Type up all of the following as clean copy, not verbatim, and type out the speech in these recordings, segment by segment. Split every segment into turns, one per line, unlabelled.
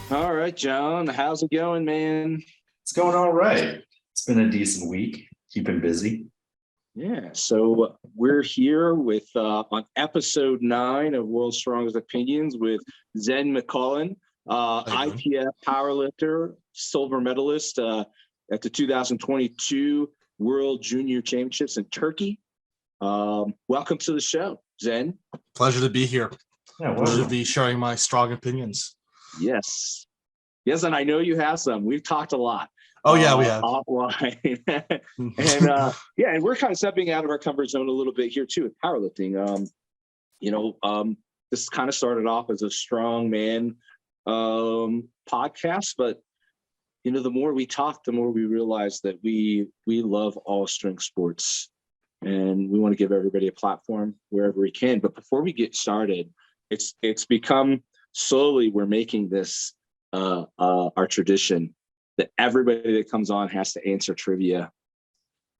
All right, John, how's it going, man?
It's going all right. It's been a decent week. Keeping busy.
Yeah, so we're here with on episode 9 of World's Strongest Opinions with Zen McCollum,
How you doing?
IPF powerlifter, silver medalist at the 2022 World Junior Championships in Turkey. Welcome to the show, Zen.
Pleasure to be here.
Yeah,
Pleasure to
welcome.
be sharing my strong opinions.
Yes. Yes, and I know you have some. We've talked a lot.
Oh yeah, we have.
Offline. Yeah, and we're kind of stepping out of our comfort zone a little bit here too with powerlifting. This kind of started off as a strong man podcast, but the more we talk, the more we realize that we love all strength sports, and we want to give everybody a platform wherever we can. But before we get started, it's become slowly we're making this our tradition that everybody that comes on has to answer trivia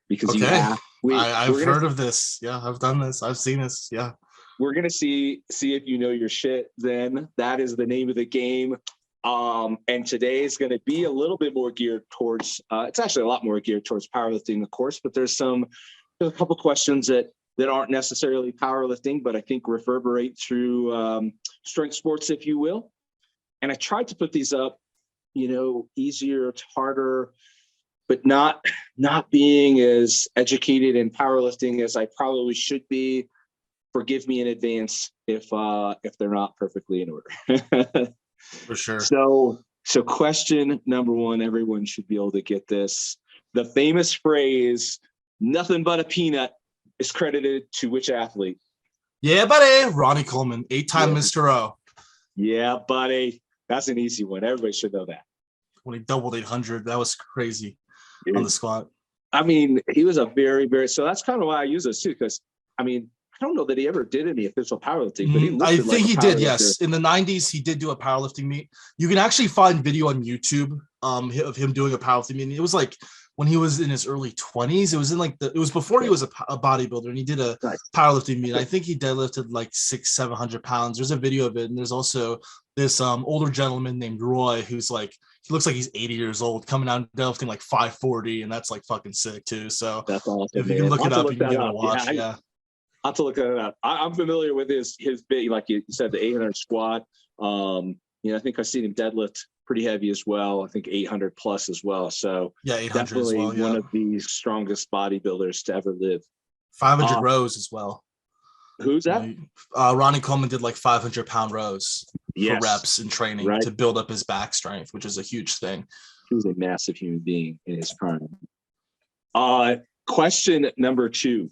because
I've heard of this. Yeah, I've done this. I've seen this. Yeah.
We're gonna see if you know your shit. Then that is the name of the game. And today is going to be a little bit more geared towards. It's actually a lot more geared towards powerlifting, of course. But there's a couple questions that aren't necessarily powerlifting, but I think reverberate through strength sports, if you will. And I tried to put these up, easier to harder, but not being as educated in powerlifting as I probably should be. Forgive me in advance if they're not perfectly in order.
For sure.
So question number 1, everyone should be able to get this. The famous phrase, "Nothing but a peanut," is credited to which athlete?
Yeah, buddy. Ronnie Coleman, 8-time Mr. O.
Yeah, buddy. That's an easy one. Everybody should know that.
When he doubled 800, that was crazy.
Dude.
On the squat.
I mean, he was a very, very, so that's kind of why I use this too, because I don't know that he ever did any official powerlifting, but
I think he did. Yes, in the 90s, he did do a powerlifting meet. You can actually find video on YouTube of him doing a powerlifting meet. It was like when he was in his early 20s. It was it was before he was a bodybuilder, and he did a powerlifting meet. I think he deadlifted like 600-700 pounds. There's a video of it, and there's also this older gentleman named Roy who's like, he looks like he's 80 years old, coming out and deadlifting like 540, and that's like fucking sick too. So
that's awesome.
If you can look it up, you can give it a watch. Yeah.
I'll have to look that up. I'm familiar with his big, like you said, the 800 squat. I think I've seen him deadlift pretty heavy as well. I think 800 plus as well. So
yeah, 800
definitely
as well, yeah.
One of the strongest bodybuilders to ever live.
500 rows as well.
Who's that?
Ronnie Coleman did like 500-pound rows for reps in training to build up his back strength, which is a huge thing.
He was a massive human being in his prime. Question number 2.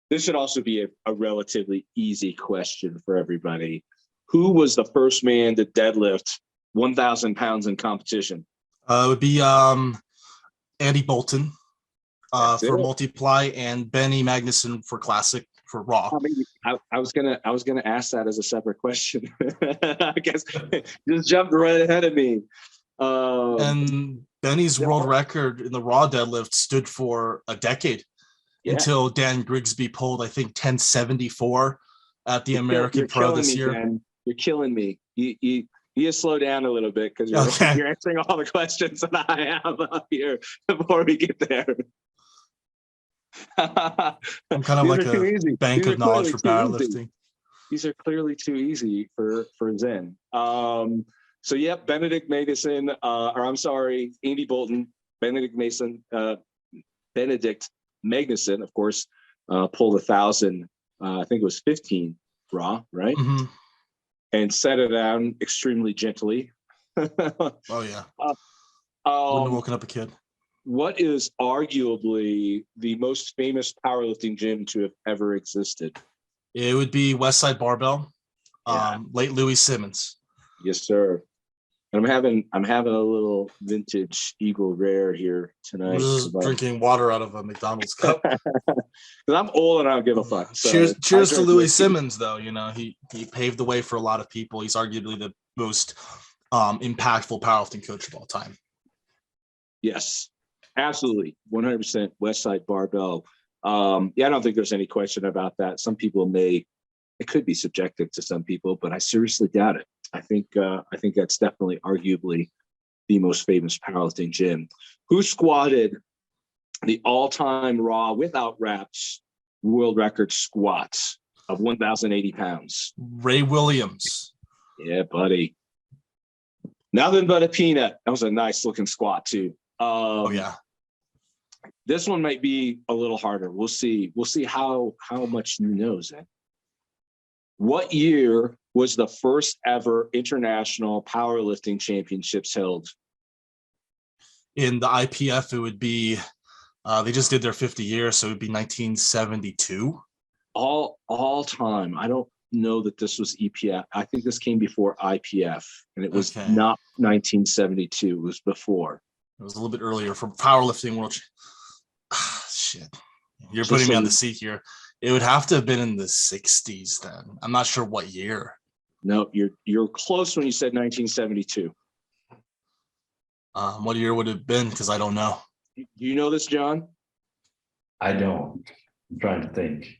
This should also be a relatively easy question for everybody. Who was the first man to deadlift 1,000 pounds in competition?
It would be Andy Bolton for multiply and Benny Magnuson for classic for raw.
I was gonna ask that as a separate question. I guess just jumped right ahead of me.
And Benny's world record in the raw deadlift stood for a decade. Until Dan Grigsby pulled, I think, 1074 at the American Pro this year. Dan.
You're killing me. You just slow down a little bit because you're answering all the questions that I have up here before we get there.
I'm kind of like a bank of knowledge for powerlifting.
These are clearly too easy for Zen. Benedict Mason, Andy Bolton, Benedict Magnuson, of course, pulled 1,000. I think it was 15 raw, right?
Mm-hmm.
And set it down extremely gently.
Oh yeah. Wouldn't have woken up a kid.
What is arguably the most famous powerlifting gym to have ever existed?
It would be Westside Barbell. Late Louis Simmons.
Yes, sir. And I'm having a little vintage Eagle Rare here tonight.
Just drinking water out of a McDonald's cup.
Because I'm old and I don't give a fuck.
So cheers to Louis Simmons, though. He paved the way for a lot of people. He's arguably the most impactful powerlifting coach of all time.
Yes, absolutely. 100% Westside Barbell. I don't think there's any question about that. Some people it could be subjective to some people, but I seriously doubt it. I think that's definitely arguably the most famous powerlifting gym. Who squatted the all-time raw without wraps world record squats of 1,080 pounds?
Ray Williams.
Yeah, buddy. Nothing but a peanut. That was a nice looking squat too.
Oh yeah.
This one might be a little harder. We'll see. We'll see how much you know, Zen. What year was the first ever international powerlifting championships held?
In the IPF, it would be they just did their 50 years, so it would be 1972.
All time. I don't know that this was EPF. I think this came before IPF, and it was not 1972. It was before.
It was a little bit earlier for powerlifting world. Shit, you're putting me on the seat here. It would have to have been in the 60s then. I'm not sure what year.
No, you're close when you said 1972.
What year would it have been? Because I don't know.
Do you know this, John?
I don't. I'm trying to think.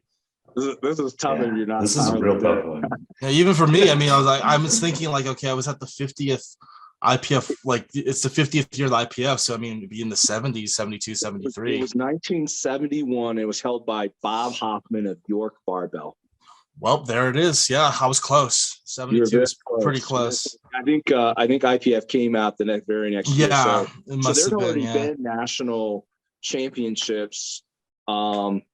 This is tough if you're not.
This is a real tough one.
Yeah, even for me, I mean, I was thinking like, okay, I was at the 50th IPF, like it's the 50th year of the IPF. So, I mean, it'd be in the 70s, 72, 73.
It was 1971. It was held by Bob Hoffman of York Barbell.
Well, there it is. Yeah, I was close. 72 is pretty close.
I think IPF came out the very next year.
Yeah,
it must have already been national championships.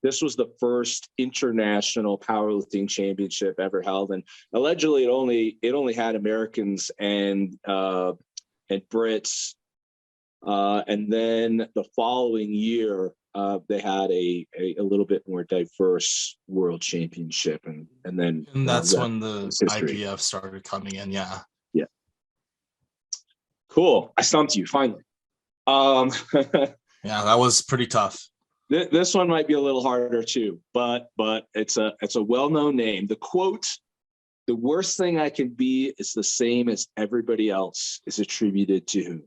This was the first international powerlifting championship ever held, and allegedly it only had Americans and Brits. And then the following year, they had a little bit more diverse world championship, and
that's when the IPF started coming in. Yeah.
Cool. I stumped you finally.
Yeah, that was pretty tough.
This one might be a little harder too, but it's a well-known name. The quote, "The worst thing I can be is the same as everybody else," is attributed to who?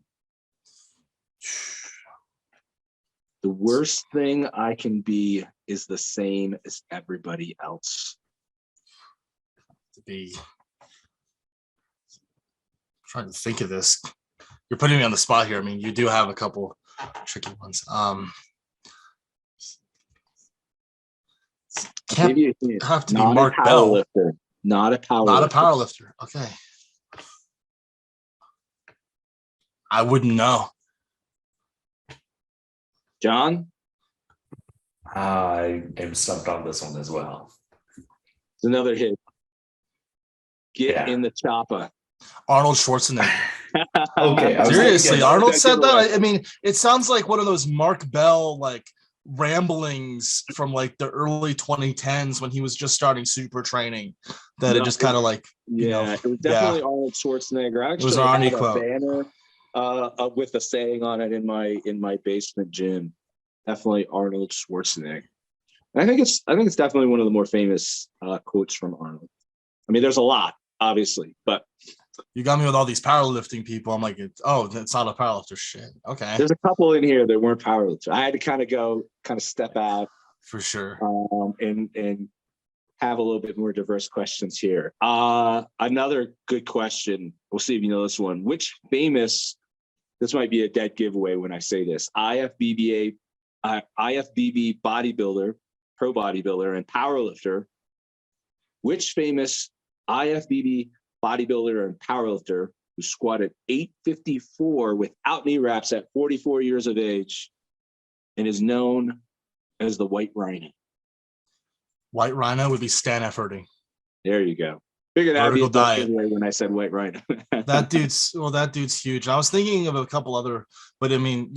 The worst thing I can be is the same as everybody else.
To be trying to think of this. You're putting me on the spot here. I mean, you do have a couple tricky ones. Can't have to be Mark Bell.
Not a powerlifter.
Not a powerlifter. Okay. I wouldn't know.
John?
I am stumped on this one as well.
It's another hit. Get in the chopper.
Arnold Schwarzenegger.
Okay.
Seriously, Arnold said that? I mean, it sounds like one of those Mark Bell, like, ramblings from like the early 2010s when he was just starting super training that it just kind of like
it was definitely Arnold Schwarzenegger. I actually
had
a banner with a saying on it in my basement gym. Definitely Arnold Schwarzenegger. And I think it's definitely one of the more famous quotes from Arnold. I mean, there's a lot, obviously, but
you got me with all these powerlifting people. I'm like, oh, that's not a powerlifter. Shit. Okay.
There's a couple in here that weren't powerlifters. I had to kind of step out
for sure,
and have a little bit more diverse questions here. Another good question. We'll see if you know this one. Which famous? This might be a dead giveaway when I say this. IFBB bodybuilder, pro bodybuilder, and powerlifter. Which famous IFBB bodybuilder and powerlifter who squatted 854 without knee wraps at 44 years of age and is known as the White Rhino?
White Rhino would be Stan Efferding.
There you go. Figured out
vertical diet
when I said White Rhino.
that dude's huge. I was thinking of a couple other, but I mean,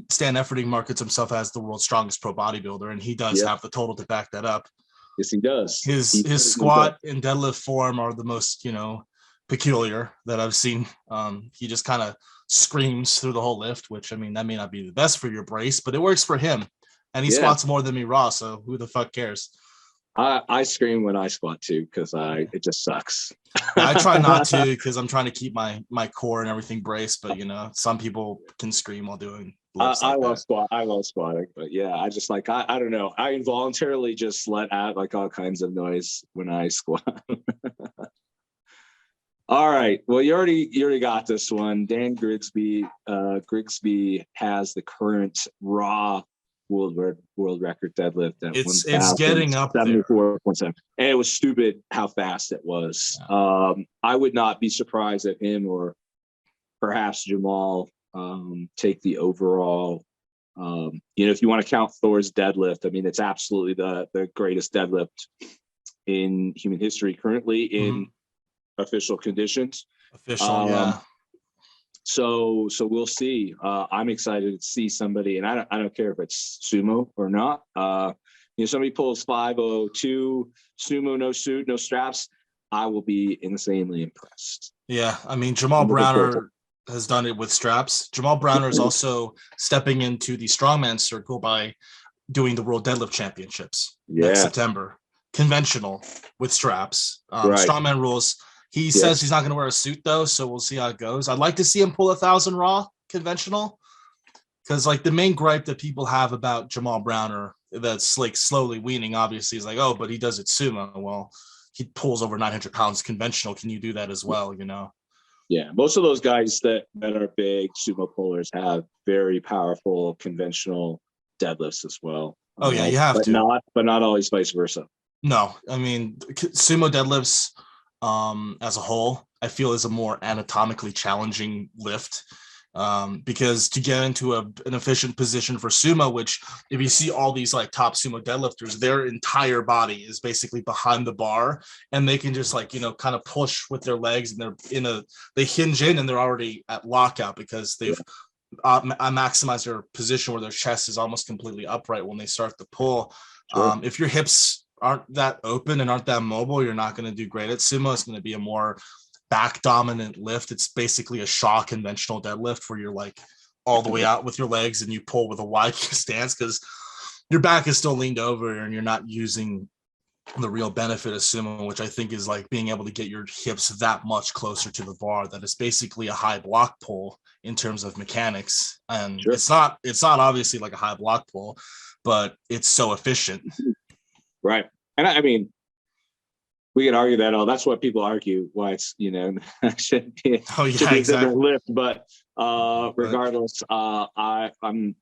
Stan Efferding markets himself as the world's strongest pro bodybuilder, and he does have the total to back that up.
Yes, he does.
His squat and deadlift form are the most, peculiar that I've seen. He just kind of screams through the whole lift, which, I mean, that may not be the best for your brace, but it works for him. And he squats more than me raw, so who the fuck cares?
I scream when I squat too, because it just sucks.
I try not to, because I'm trying to keep my core and everything braced, but some people can scream while doing
I love squatting, but yeah, I just I don't know. I involuntarily just let out like all kinds of noise when I squat. All right. Well, you already got this one. Dan Grigsby has the current raw world record deadlift at
It's getting up there.
74.7. And it was stupid how fast it was.
Yeah.
I would not be surprised if him or perhaps Jamal take the overall. If you want to count Thor's deadlift, I mean, it's absolutely the greatest deadlift in human history currently in official conditions.
Yeah.
So we'll see. I'm excited to see somebody, and I don't care if it's sumo or not. Somebody pulls 502 sumo, no suit, no straps. I will be insanely impressed.
Yeah, I mean, Jamal Browner has done it with straps. Jamal Browner is also stepping into the strongman circle by doing the World Deadlift Championships next September, conventional with straps. Strongman rules. He says he's not going to wear a suit though, so we'll see how it goes. I'd like to see him pull 1,000 raw conventional, because like the main gripe that people have about Jamal Browner that's like slowly weaning, obviously, is like, oh, but he does it sumo. Well, he pulls over 900 pounds conventional. Can you do that as well?
Yeah, most of those guys that are big sumo pullers have very powerful conventional deadlifts as well.
Oh yeah, you have to.
But not always vice versa.
No, I mean, sumo deadlifts as a whole, I feel is a more anatomically challenging lift, because to get into an efficient position for sumo, which if you see all these like top sumo deadlifters, their entire body is basically behind the bar, and they can just like kind of push with their legs, and they hinge in and they're already at lockout because they've maximized their position where their chest is almost completely upright when they start to pull.
Sure.
If your hips aren't that open and aren't that mobile, you're not going to do great at sumo. It's going to be a more back dominant lift. It's basically a Shaw conventional deadlift where you're like all the way out with your legs and you pull with a wide stance because your back is still leaned over and you're not using the real benefit of sumo, which I think is like being able to get your hips that much closer to the bar. That is basically a high block pull in terms of mechanics. And it's not obviously like a high block pull, but it's so efficient.
Right. And I mean, we could argue that that's what people argue why it's should be a different lift, but regardless, I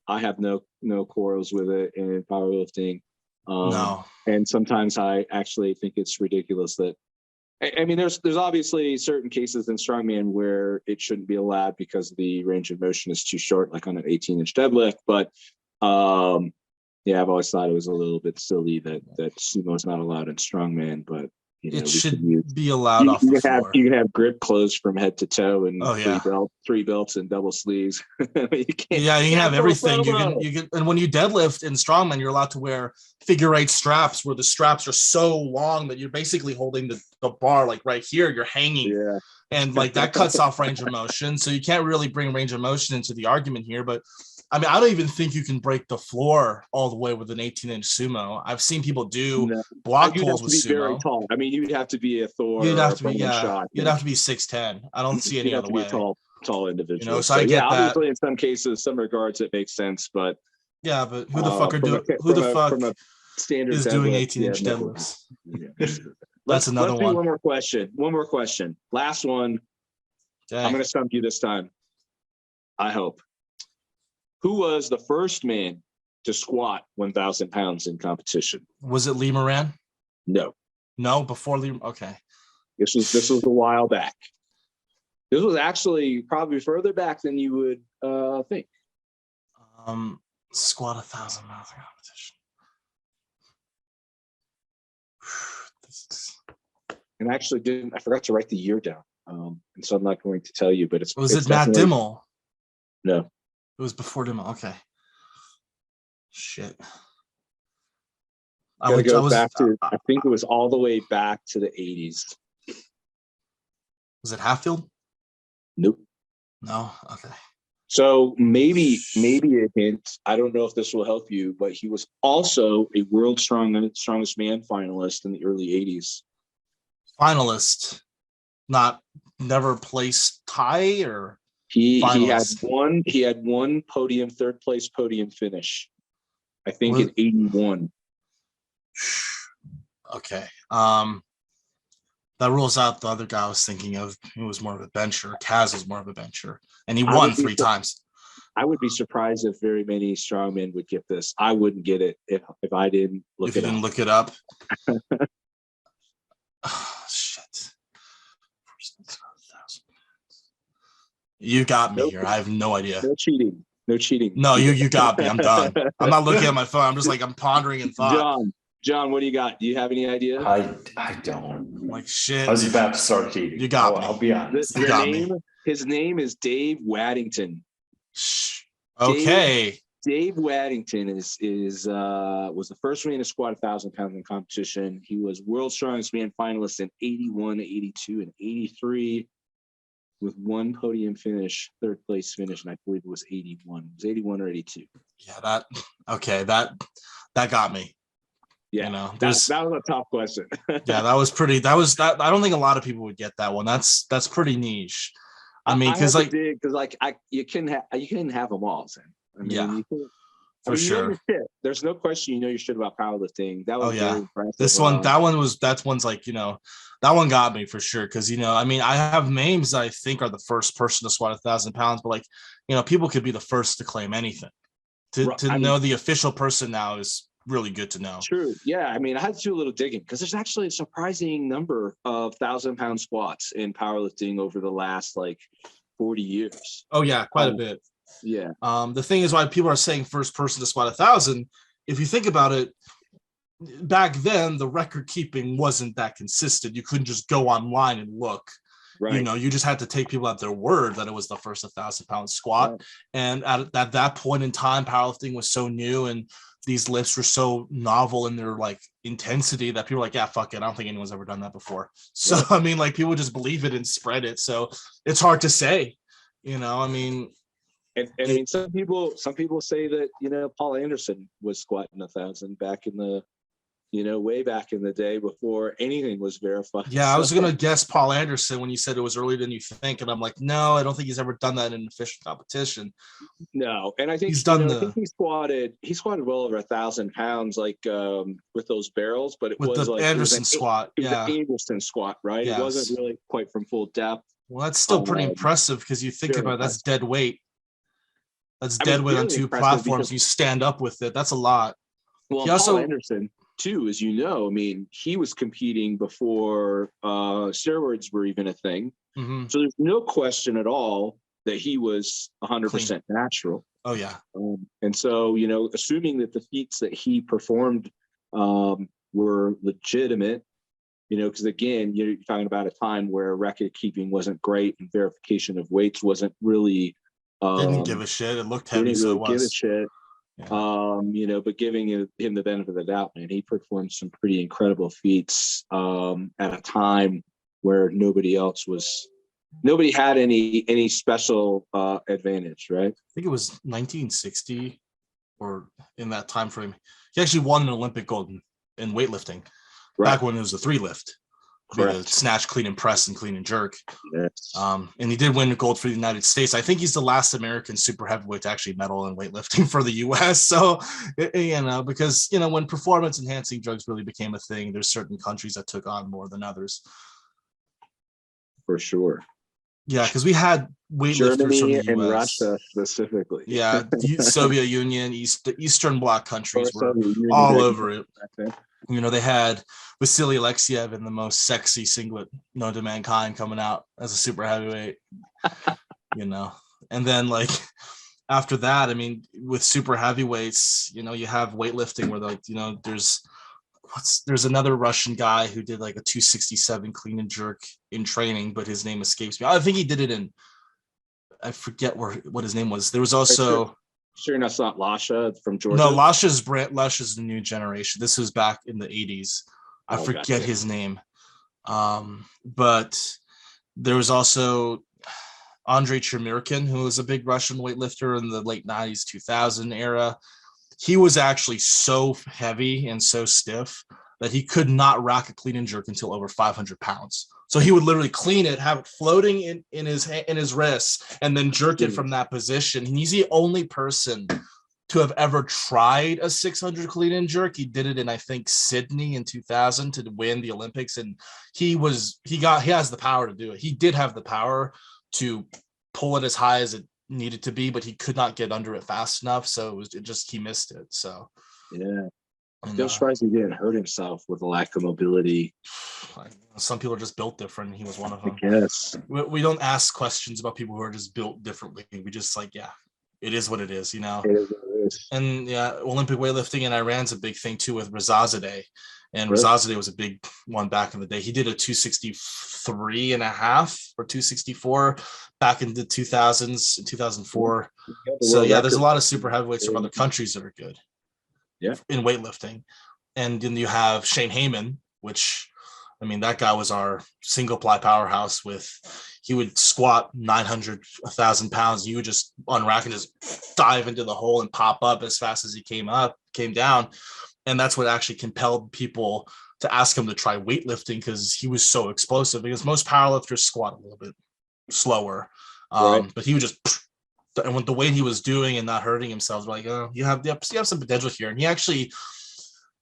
have no quarrels with it in powerlifting.
No.
And sometimes I actually think it's ridiculous that I mean there's obviously certain cases in strongman where it shouldn't be allowed because the range of motion is too short, like on an 18-inch deadlift, but I've always thought it was a little bit silly that sumo is not allowed in strongman, but
it should be allowed off the floor.
You can have grip closed from head to toe and three belts and double sleeves. You
can have everything. You can, and when you deadlift in strongman, you're allowed to wear figure eight straps where the straps are so long that you're basically holding the bar like right here. You're hanging. Yeah. And like that cuts off range of motion. So you can't really bring range of motion into the argument here, but I mean, I don't even think you can break the floor all the way with an 18-inch sumo. I've seen people do block pulls with sumo. Very
tall. I mean, you'd have to be a Thor.
You'd have to be, You'd have to be 6'10". I don't see any other way.
Be a tall individual.
So I get that.
Obviously, in some cases, some regards, it makes sense, but
but who the fuck is doing 18-inch deadlifts? That's another one.
One more question. Last one. Okay. I'm going to stump you this time. I hope. Who was the first man to squat 1,000 pounds in competition?
Was it Lee Moran?
No,
before Lee. Okay,
this was a while back. This was actually probably further back than you would think.
Squat 1,000 pounds in competition.
And I actually I forgot to write the year down. And so I'm not going to tell you, but
was it Matt Dimmel?
No.
It was before Dimmel. Okay. Shit.
I think it was all the way back to the 80s.
Was it Hatfield?
Nope.
No? Okay.
So maybe a hint. I don't know if this will help you, but he was also a world strongest man finalist in the early 80s.
Finalist. Never placed tie or
he had one podium, third place podium finish. I think in 81.
Okay. That rules out the other guy I was thinking of, who was more of a bencher. Kaz was more of a bencher, and he
I
won
would be
3 times.
I would be surprised if very many strongmen would get this. I wouldn't get it if I didn't look
If you
it
didn't
up.
look it up. Oh, shit. You got me here. I have no idea.
No cheating. No cheating.
No, you got me. I'm done. I'm not looking at my phone. I'm just like, I'm pondering in thought.
John, what do you got? Do you have any idea?
I don't.
I'm like, shit.
I was about to start cheating.
You got me.
I'll be honest.
His name is Dave Waddington.
Okay.
Dave Waddington was the first man to squat 1,000 pounds in competition. He was world's strongest man finalist in 81, 82, and 83, with one podium finish, third place finish, and I believe it was 81. It was 81 or 82.
Yeah, that got me.
Yeah,
you know,
that was a tough question.
Yeah, that was pretty. That was that. I don't think a lot of people would get that one. That's pretty niche. I mean, because
you couldn't have them all, Zen. I mean,
yeah,
for
sure.
There's no question you know your shit about powerlifting. That was very impressive.
That one's like, you know, that one got me for sure. Cause, you know, I mean, I have names that I think are the first person to squat 1,000 pounds, but like, you know, people could be the first to claim anything. To know the official person now is really good to know.
True. Yeah. I mean, I had to do a little digging because there's actually a surprising number of 1,000-pound squats in powerlifting over the last like 40 years.
Oh yeah, quite a bit.
Yeah.
The thing is why people are saying first person to squat 1,000. If you think about it, back then the record keeping wasn't that consistent. You couldn't just go online and look. Right. You know, you just had to take people at their word that it was the first 1,000-pound squat. Right. And at that point in time, powerlifting was so new and these lifts were so novel in their like intensity that people were like, yeah, fuck it. I don't think anyone's ever done that before. So, right. I mean, like people just believe it and spread it. So it's hard to say, you know, I mean,
and I mean, some people say that, you know, Paul Anderson was squatting 1,000 back in the, you know, way back in the day before anything was verified.
Yeah, I was going to guess Paul Anderson when you said it was earlier than you think. And I'm like, no, I don't think he's ever done that in an official competition.
No. And I think
he's done
I think he squatted well over 1,000 pounds, like with those barrels, but it
with
was
the
like
Anderson squat.
It was an Anderson squat, right? Yes. It wasn't really quite from full depth.
Well, that's still pretty impressive because you think about it, that's dead weight. That's dead weight on 2 platforms. You stand up with it. That's a lot.
Well, Paul Anderson, too, as you know, I mean, he was competing before steroids were even a thing. Mm-hmm. So there's no question at all that he was 100% natural.
Oh, yeah.
And so, you know, assuming that the feats that he performed were legitimate, you know, because again, you're talking about a time where record keeping wasn't great and verification of weights wasn't really
didn't give a shit. It looked heavy, so it was.
Give a shit. Yeah. You know, but giving him the benefit of the doubt, man, he performed some pretty incredible feats at a time where nobody had any special advantage, right?
I think it was 1960 or in that time frame. He actually won an Olympic gold in weightlifting back when it was a 3 lift. The snatch, clean and press, and clean and jerk.
Yes.
And he did win gold for the United States. I think he's the last American super heavyweight to actually medal in weightlifting for the U.S. So, you know, because, you know, when performance enhancing drugs really became a thing, there's certain countries that took on more than others.
For sure.
Yeah, because we had weightlifters
Germany
from the US.
And Russia specifically.
Yeah, the Soviet Union, Eastern Bloc countries were all over it. You know, they had Vasily Alexiev in the most sexy singlet known to mankind coming out as a super heavyweight, you know. And then, like, after that, I mean, with super heavyweights, you know, you have weightlifting where, like, you know, there's another Russian guy who did like a 267 clean and jerk in training, but his name escapes me. I think he did it in, I forget what his name was. There was also...
Sure, that's not Lasha from Georgia.
No, Lasha's the new generation. This was back in the 80s. I forget his name. But there was also Andrei Chermyrkin, who was a big Russian weightlifter in the late 90s, 2000 era. He was actually so heavy and so stiff that he could not rack a clean and jerk until over 500 pounds. So he would literally clean it, have it floating in his wrists, and then jerk it from that position. And he's the only person to have ever tried a 600 clean and jerk. He did it in, I think, Sydney in 2000 to win the Olympics, and he has the power to do it. He did have the power to pull it as high as it needed to be, but he could not get under it fast enough, so he missed it. So
yeah.
and,
I'm surprised he didn't hurt himself with a lack of mobility.
some people are just built different. He was one of them.
I guess.
We don't ask questions about people who are just built differently. We just like, yeah, it is what it is, you know.
It is what it is.
And yeah, Olympic weightlifting in Iran's a big thing too with Razazadeh. And
Really?
Razazadeh was a big one back in the day. He did a 263 and a half or 264 back in the 2000s, 2004. So yeah, there's a lot of super heavyweights from other countries that are good.
Yeah.
In weightlifting. And then you have Shane Heyman, which, I mean, that guy was our single ply powerhouse. He would squat 900, 1,000 pounds. You would just unrack and just dive into the hole and pop up as fast as he came down. And that's what actually compelled people to ask him to try weightlifting, because he was so explosive, because most powerlifters squat a little bit slower.
Right.
But he would just, and with the weight he was doing and not hurting himself, like, oh, you have some potential here. And he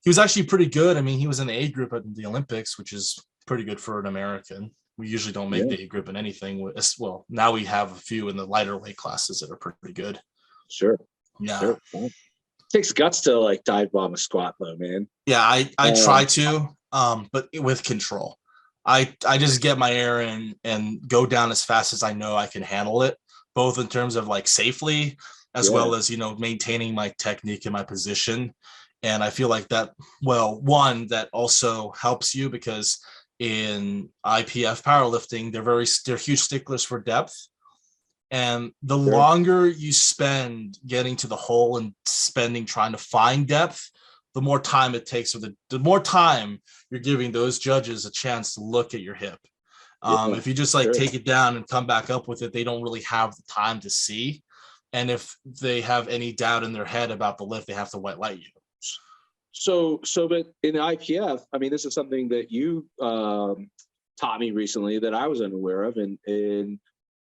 was actually pretty good. I mean, he was in the A group at the Olympics, which is pretty good for an American. We usually don't make the A group in anything. Well, now we have a few in the lighter weight classes that are pretty good.
Sure.
Yeah.
Sure. Takes guts to like dive bomb a squat though, man.
Yeah, I try to, but with control. I just get my air in and go down as fast as I know I can handle it, both in terms of like safely as well as, you know, maintaining my technique and my position. And I feel like that, well, one, that also helps you, because in IPF powerlifting, they're huge sticklers for depth. And the longer you spend getting to the hole and trying to find depth, the more time it takes, or the more time you're giving those judges a chance to look at your hip. If you just take it down and come back up with it, they don't really have the time to see. And if they have any doubt in their head about the lift, they have to white light you.
So, but in IPF, I mean, this is something that you taught me recently that I was unaware of, and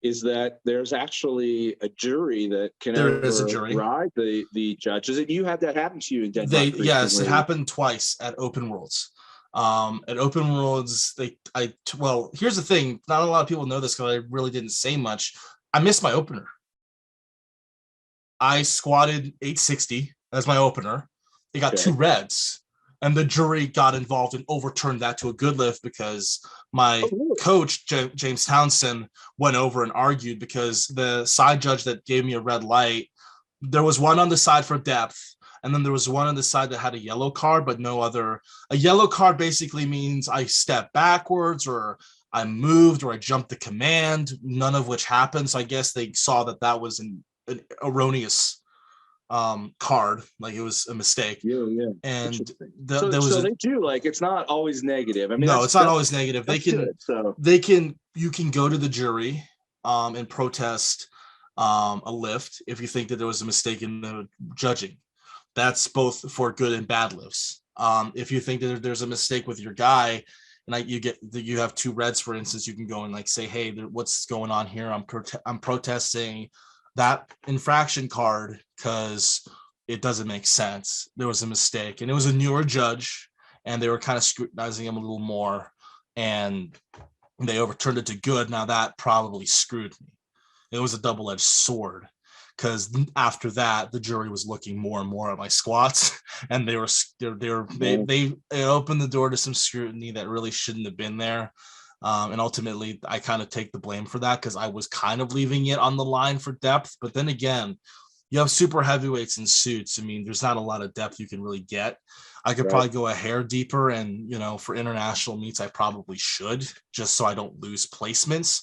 is that there's actually a jury that can override the judges. And you had that happen to you in Denmark.
Yes, it happened twice at Open Worlds. At Open Worlds, here's the thing. Not a lot of people know this because I really didn't say much. I missed my opener. I squatted 860 as my opener. It got 2 reds, and the jury got involved and overturned that to a good lift, because my coach, James Townsend, went over and argued, because the side judge that gave me a red light, there was one on the side for depth, and then there was one on the side that had a yellow card, but no other. A yellow card basically means I stepped backwards, or I moved, or I jumped the command, none of which happened. So I guess they saw that was an erroneous card, like it was a mistake. And
so they do, like, it's not always negative. I mean,
no, it's not always negative. You can go to the jury and protest a lift if you think that there was a mistake in the judging. That's both for good and bad lifts. If you think that there's a mistake with your guy, and you have 2 reds, for instance, you can go and say, hey, what's going on here? I'm protesting that infraction card because it doesn't make sense. There was a mistake, and it was a newer judge, and they were kind of scrutinizing him a little more, and they overturned it to good. Now that probably screwed me. It was a double-edged sword, because after that, the jury was looking more and more at my squats, and they opened the door to some scrutiny that really shouldn't have been there. And ultimately, I kind of take the blame for that, because I was kind of leaving it on the line for depth. But then again, you have super heavyweights in suits. I mean, there's not a lot of depth you can really get. I could probably go a hair deeper, and, you know, for international meets, I probably should, just so I don't lose placements.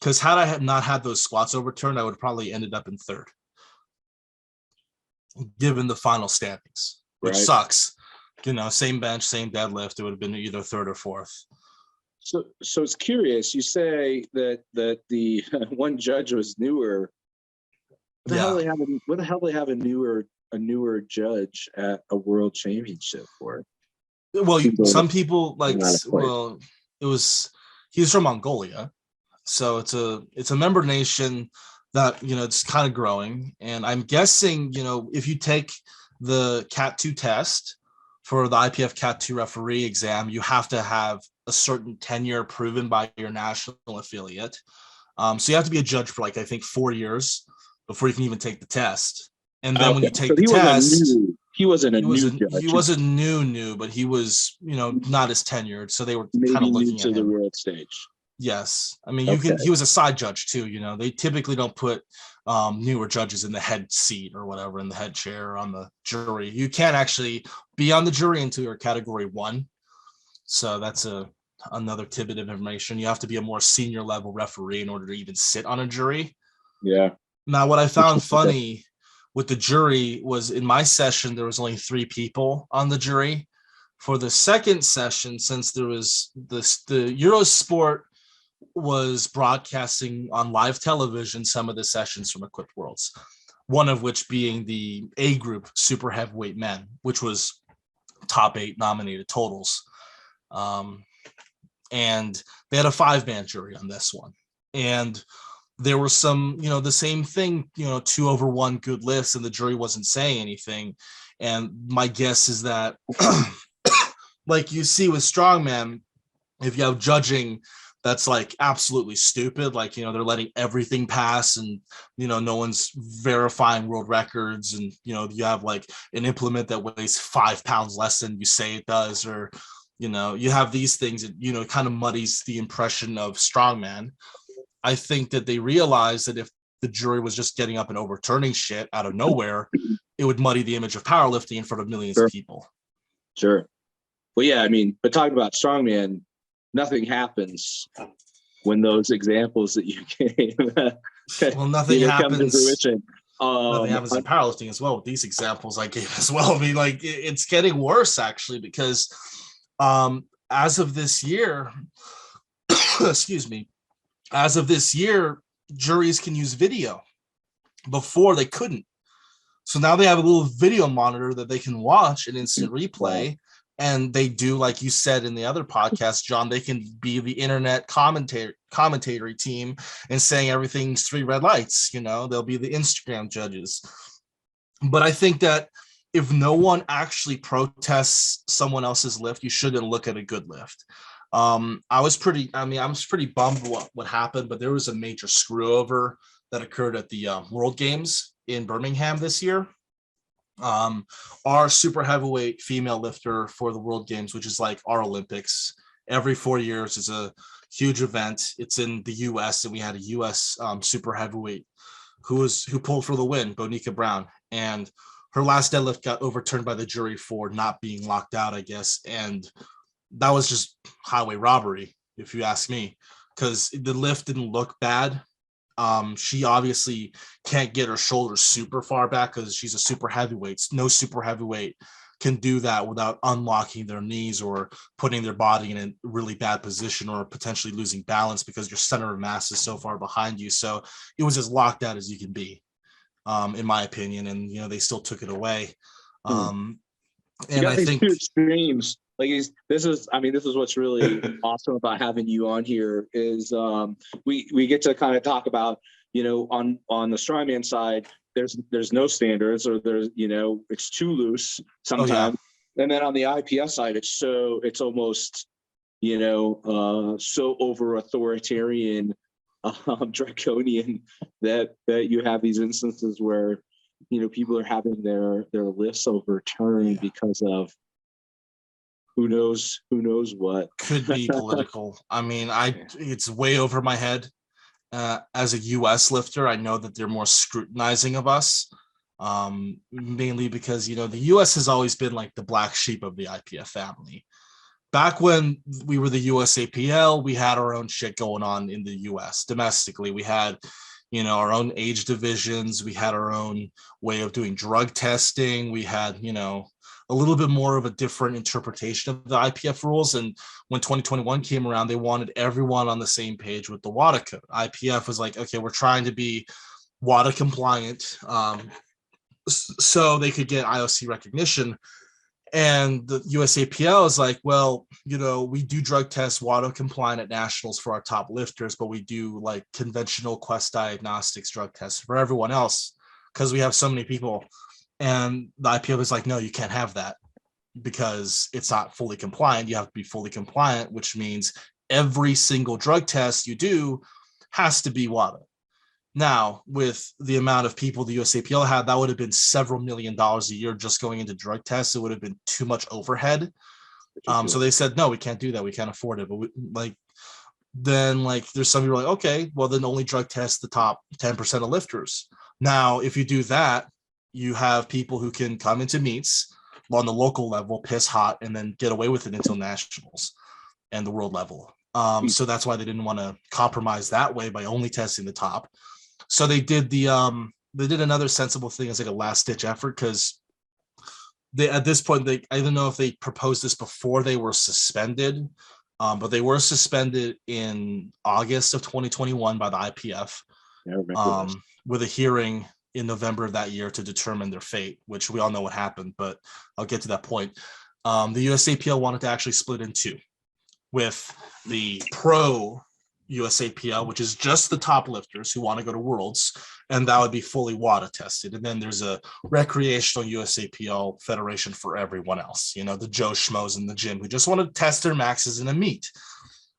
Because had I not had those squats overturned, I would probably ended up in 3rd, given the final standings, which sucks. You know, same bench, same deadlift, it would have been either 3rd or 4th.
So it's curious. You say that the one judge was newer. What the hell they have a newer judge at a world championship for?
Well, some people he was from Mongolia, so it's a member nation that, it's kind of growing. And I'm guessing, if you take the Cat 2 test for the IPF Cat 2 referee exam, you have to have a certain tenure proven by your national affiliate. So you have to be a judge for, like, I think 4 years before you can even take the test. And then when you take the test,
he wasn't a new judge.
He wasn't new, but he was, not as tenured. So they were
maybe
kind of looking
new to
at
the
him.
world stage.
Yes. I mean, he was a side judge too. They typically don't put newer judges in the head seat or whatever, in the head chair or on the jury. You can't actually be on the jury until you're category 1. So that's another tidbit of information. You have to be a more senior level referee in order to even sit on a jury.
Yeah.
Now, what I found funny with the jury was, in my session, there was only 3 people on the jury. For the second session, since there was the Eurosport was broadcasting on live television some of the sessions from Equipped Worlds, one of which being the A group super heavyweight men, which was top 8 nominated totals. And they had a 5-man jury on this one. And there were some, the same thing, 2/1 good lifts, and the jury wasn't saying anything. And my guess is that, like you see with strongman, if you have judging that's like absolutely stupid, like, they're letting everything pass, and, no one's verifying world records, and, you have like an implement that weighs 5 pounds less than you say it does, or, you have these things that, it kind of muddies the impression of strongman. I think that they realized that if the jury was just getting up and overturning shit out of nowhere, it would muddy the image of powerlifting in front of millions of people.
Sure. Well, yeah, I mean, but talking about strongman, nothing happens when those examples that you gave.
Well, nothing happens.
Come to fruition.
Nothing happens in powerlifting as well with these examples I gave as well. I mean, like, it's getting worse actually, because as of this year, excuse me, as of this year, juries can use video. Before they couldn't. So now they have a little video monitor that they can watch an instant replay. And they do, like you said in the other podcast, John, they can be the internet commentatory team and saying everything's 3 red lights. They'll be the Instagram judges. But I think that if no one actually protests someone else's lift, you shouldn't look at a good lift. I was pretty bummed what happened, but there was a major screw over that occurred at the World Games in Birmingham this year. Our super heavyweight female lifter for the World Games, which is like our Olympics, every 4 years is a huge event. It's in the US, and we had a US super heavyweight who pulled for the win, Bonica Brown, and her last deadlift got overturned by the jury for not being locked out, I guess. And that was just highway robbery, if you ask me, because the lift didn't look bad. She obviously can't get her shoulders super far back because she's a super heavyweight. No super heavyweight can do that without unlocking their knees or putting their body in a really bad position or potentially losing balance because your center of mass is so far behind you. So it was as locked out as you can be, in my opinion. And, they still took it away. And I think
extremes. Like this is what's really awesome about having you on here is we get to kind of talk about, on the strongman side, there's no standards, or there's, it's too loose sometimes. Oh, yeah. And then on the IPF side, it's almost, so over authoritarian, draconian that you have these instances where, people are having their lifts overturned because of who knows what.
Could be political. I mean, it's way over my head. As a US lifter, I know that they're more scrutinizing of us, mainly because, the US has always been like the black sheep of the IPF family. Back when we were the USAPL, we had our own shit going on in the US domestically. We had, our own age divisions. We had our own way of doing drug testing. We had, a little bit more of a different interpretation of the IPF rules. And when 2021 came around, they wanted everyone on the same page with the WADA code. IPF was like, okay, we're trying to be WADA compliant, so they could get IOC recognition. And the USAPL is like, well, we do drug tests, WADA compliant at nationals for our top lifters, but we do like conventional Quest diagnostics drug tests for everyone else because we have so many people. And the IPF is like, no, you can't have that because it's not fully compliant. You have to be fully compliant, which means every single drug test you do has to be WADA. Now, with the amount of people the USAPL had, that would have been several $1 million a year just going into drug tests. It would have been too much overhead. So they said, no, we can't do that. We can't afford it. But there's some people like, okay, well, then only drug test the top 10% of lifters. Now, if you do that, you have people who can come into meets on the local level, piss hot, and then get away with it until nationals and the world level. So that's why they didn't want to compromise that way by only testing the top. So they did another sensible thing as like a last ditch effort, because at this point, I don't know if they proposed this before they were suspended, but they were suspended in August of 2021 by the IPF, with a hearing in November of that year to determine their fate, which we all know what happened, but I'll get to that point. The USAPL wanted to actually split in two, with the pro USAPL, which is just the top lifters who want to go to Worlds, and that would be fully WADA tested. And then there's a recreational USAPL federation for everyone else, the Joe Schmoes in the gym who just want to test their maxes in a meet.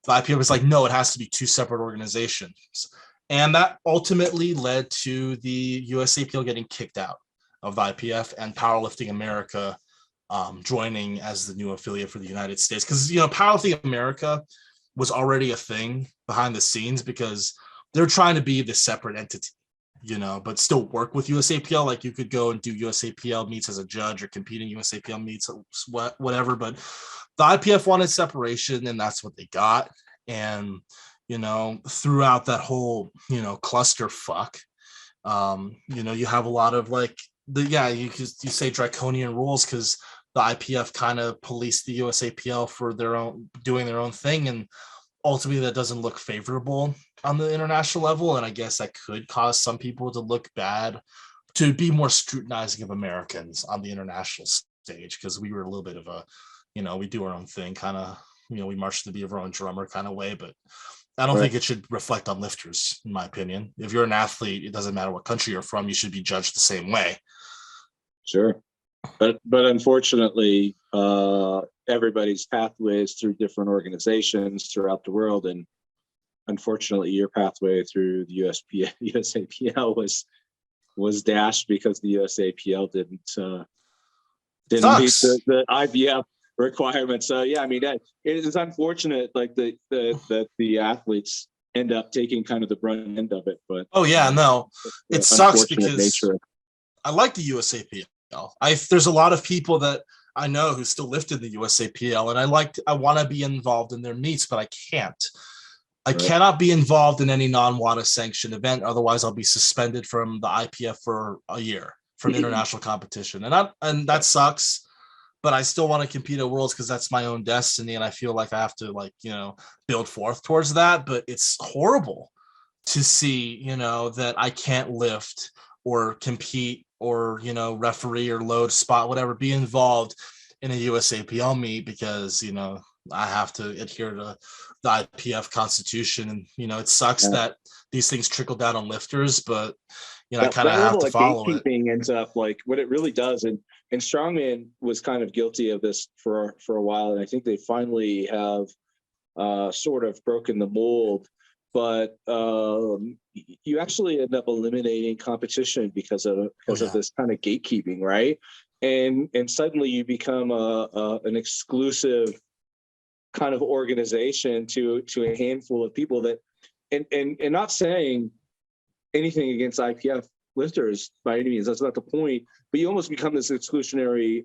The IPF was like, no, it has to be two separate organizations. And that ultimately led to the USAPL getting kicked out of the IPF and Powerlifting America joining as the new affiliate for the United States. Because, Powerlifting America was already a thing behind the scenes because they're trying to be the separate entity, but still work with USAPL. Like you could go and do USAPL meets as a judge or compete in USAPL meets, whatever. But the IPF wanted separation, and that's what they got. And, throughout that whole, clusterfuck, you have a lot of you say draconian rules because the IPF kind of policed the USAPL for doing their own thing, and ultimately that doesn't look favorable on the international level. And I guess that could cause some people to look bad, to be more scrutinizing of Americans on the international stage, because we were a little bit of a, we do our own thing, kind of, we march to the beat of our own drummer kind of way. But I don't think it should reflect on lifters, in my opinion. If you're an athlete, it doesn't matter what country you're from, you should be judged the same way.
Sure. But unfortunately, everybody's pathways through different organizations throughout the world, and unfortunately, your pathway through the USAPL was dashed because the USAPL didn't meet the IBF requirements. So yeah, I mean, that it is unfortunate, like the athletes end up taking kind of the brunt end of it. But
it sucks because I like the USAPL. There's a lot of people that I know who still lift in the USAPL, and I want to be involved in their meets, but I can't. I cannot be involved in any non-WADA sanctioned event. Otherwise, I'll be suspended from the IPF for a year from international competition. And that sucks, but I still want to compete at Worlds because that's my own destiny. And I feel like I have to build forth towards that. But it's horrible to see, that I can't lift or compete or, referee or load spot, whatever, be involved in a USAPL meet because, I have to adhere to the IPF constitution. And, it sucks that these things trickle down on lifters, but, I kind of have to follow it.
Ends up like what it really does. And Strongman was kind of guilty of this for a while. And I think they finally have sort of broken the mold. But you actually end up eliminating competition because of this kind of gatekeeping, right? And suddenly you become an exclusive kind of organization to a handful of people that, and not saying anything against IPF lifters by any means, that's not the point. But you almost become this exclusionary,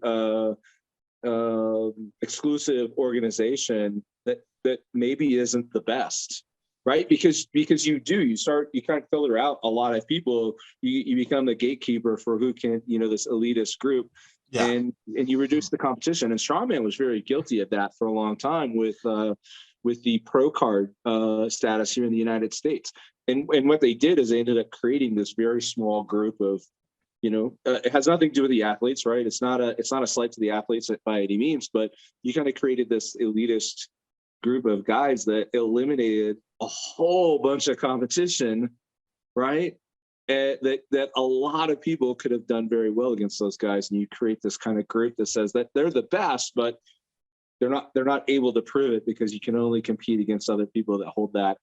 exclusive organization that maybe isn't the best. Right, because you kind of filter out a lot of people. You become the gatekeeper for who can, this elitist group, and you reduce the competition. And Strongman was very guilty of that for a long time with the pro card status here in the United States. And what they did is they ended up creating this very small group of It has nothing to do with the athletes, right? It's not a slight to the athletes by any means, but you kind of created this elitist group of guys that eliminated a whole bunch of competition, right? That a lot of people could have done very well against those guys, and you create this kind of group that says that they're the best, but they're not able to prove it because you can only compete against other people that hold that,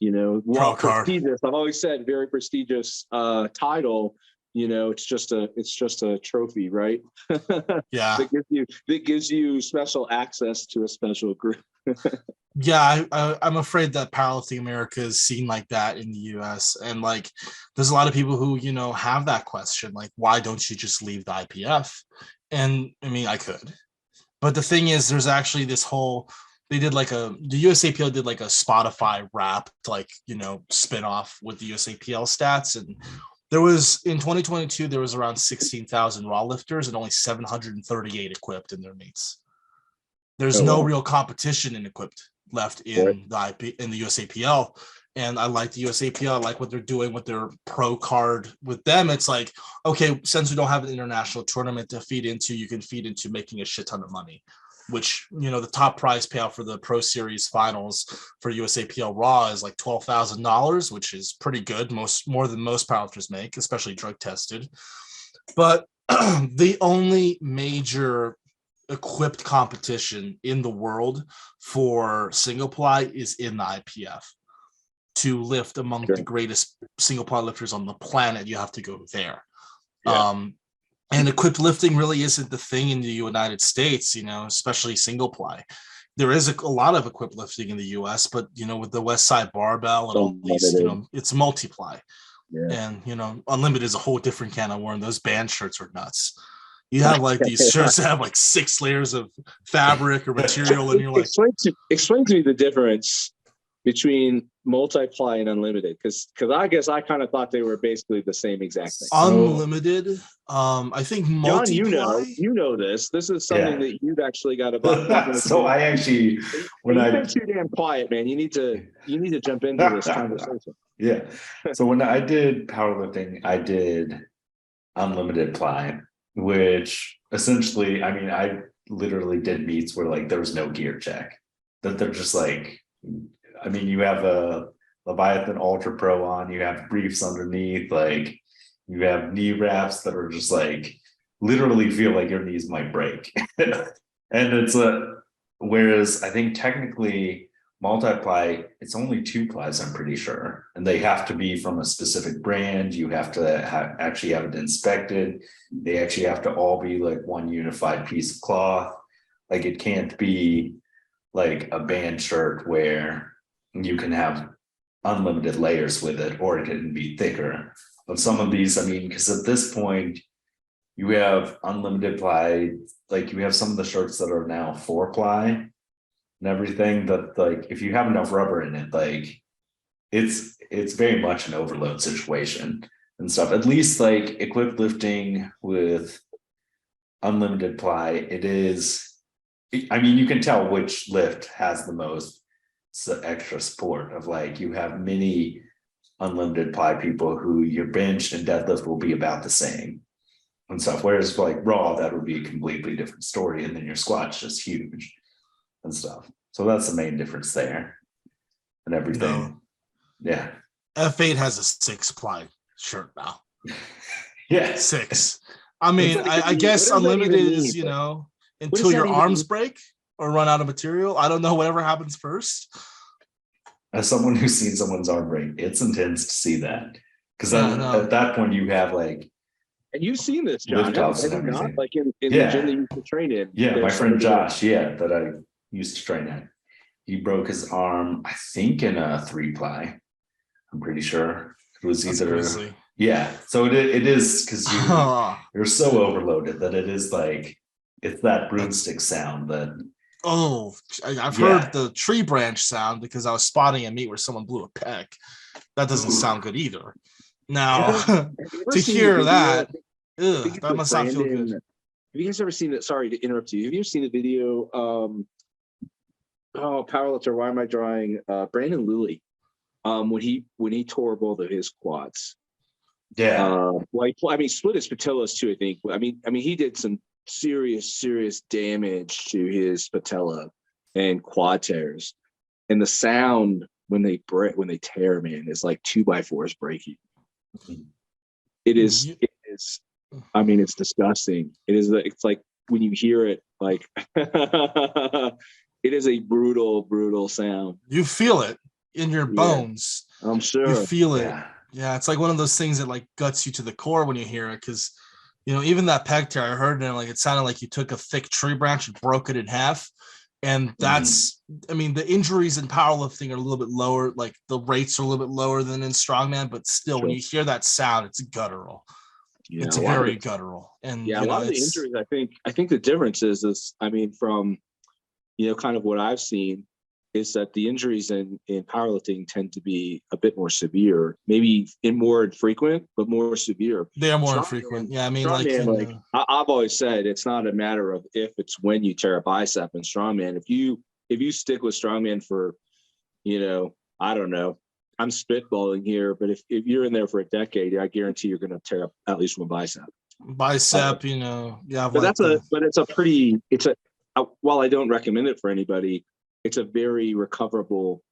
prestigious. I've always said very prestigious title. It's just a trophy, right?
Yeah.
that gives you special access to a special group.
Yeah, I'm afraid that powerlifting America is seen like that in the US. And like, there's a lot of people who, have that question, like, why don't you just leave the IPF? And I mean, I could. But the thing is, there's actually this whole, the USAPL did like a Spotify Wrapped, spin off with the USAPL stats. And there was, in 2022, there was around 16,000 raw lifters and only 738 equipped in their meets. There's no real competition in equipped left in the USAPL. And I like the USAPL. I like what they're doing with their pro card. With them, it's like, okay, since we don't have an international tournament to feed into, you can feed into making a shit ton of money, which, the top prize payout for the Pro Series finals for USAPL Raw is like $12,000, which is pretty good, more than most powerlifters make, especially drug tested. But the only major equipped competition in the world for single ply is in the IPF. To lift among the greatest single ply lifters on the planet, you have to go there. Yeah. And equipped lifting really isn't the thing in the United States, especially single ply. There is a lot of equipped lifting in the US, but with the West Side Barbell and all these, it's multiply. Yeah. And Unlimited is a whole different can of worms. Those band shirts are nuts. You have like these shirts that have like 6 layers of fabric or material, and you're like,
explain to me the difference between multiply and unlimited, because I guess I kind of thought they were basically the same exact thing.
Unlimited, I think multiply.
John, you know this. This is something that you've actually got to.
So I actually,
you've been too damn quiet, man. You need to jump into this conversation.
Yeah. So when I did powerlifting, I did unlimited ply, which essentially, I mean, I literally did meets where like there was no gear check. That they're just like, I mean, you have a Leviathan Ultra Pro on, you have briefs underneath, like you have knee wraps that are just like literally feel like your knees might break. And it's whereas I think technically multiply, it's only 2 plies, I'm pretty sure, and they have to be from a specific brand. You have to actually have it inspected. They actually have to all be like one unified piece of cloth. Like it can't be like a band shirt where you can have unlimited layers with it, or it can be thicker. But some of these, I mean, because at this point you have unlimited ply, like you have some of the shirts that are now 4 ply and everything, that like if you have enough rubber in it, like it's very much an overload situation and stuff. At least like equipped lifting with unlimited ply, it is, I mean, you can tell which lift has the most extra support of like, you have many unlimited ply people who your bench and deadlift will be about the same and stuff. Whereas like raw, that would be a completely different story. And then your squat's just huge and stuff. So that's the main difference there and everything. Yeah.
F8 has a 6 ply shirt now.
Yeah.
6. I mean, I guess unlimited is, until your arms break or run out of material. I don't know, whatever happens first.
As someone who's seen someone's arm break, it's intense to see that. Because then at that point you have like,
and you've seen this, John,
lift offs and everything.
Not like in the gym that you used to train in.
Yeah, my friend Josh, that I used to train at. He broke his arm, I think, in a 3 ply. I'm pretty sure it was either. Yeah, so it is because you're so overloaded that it is like, it's that broomstick sound that.
Oh, I've heard the tree branch sound because I was spotting a meet where someone blew a pec. That doesn't sound good either. Now, to hear that, that must not feel good.
Have you guys ever seen it? Sorry to interrupt you. Have you ever seen the video? Powerlifter, why am I drawing? Brandon Lilly, when he tore both of his quads.
Yeah.
I mean, split his patellas too. I think. I mean, he did some serious damage to his patella and quad tears, and the sound when they tear, man, is like 2x4s breaking. It is. It is. I mean, it's disgusting. It is. It's like when you hear it, like it is a brutal sound.
You feel it in your bones.
I'm sure.
You feel it.
Yeah.
Yeah, it's like one of those things that like guts you to the core when you hear it, because even that peg tear, I heard it and like it sounded like you took a thick tree branch and broke it in half. And that's, I mean, the injuries in powerlifting are a little bit lower, like the rates are a little bit lower than in strongman, but still, when you hear that sound, it's guttural.
Yeah,
it's very guttural. And
a lot of the injuries, I think the difference is this. I mean, from kind of what I've seen is that the injuries in powerlifting tend to be a bit more severe, maybe more infrequent, but more severe.
They are more infrequent. Yeah, I mean,
I've always said, it's not a matter of if, it's when you tear a bicep in strongman. If you stick with strongman for, I don't know, I'm spitballing here, but if you're in there for a decade, I guarantee you're going to tear up at least one bicep.
Yeah.
While I don't recommend it for anybody, it's a very recoverable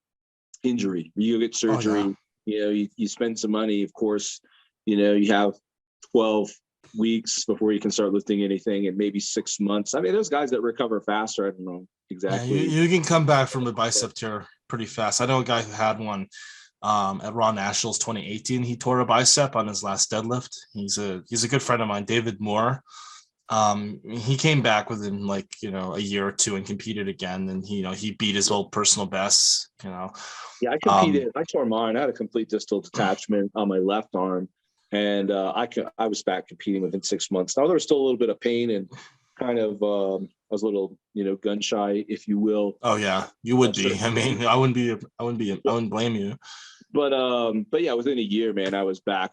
injury. You get surgery, you spend some money, of course, you have 12 weeks before you can start lifting anything, and maybe 6 months. I mean, there's guys that recover faster. I don't know exactly.
Yeah, you can come back from a bicep tear pretty fast. I know a guy who had one at Raw Nationals 2018. He tore a bicep on his last deadlift. He's a good friend of mine, David Moore. He came back within a year or two and competed again, and he beat his old personal bests.
Yeah, I competed. I tore mine. I had a complete distal detachment on my left arm, and I was back competing within 6 months. Now there was still a little bit of pain and kind of I was a little gun shy, if you will.
Oh yeah, you would be. I mean, I wouldn't blame you.
But yeah, within a year, man, I was back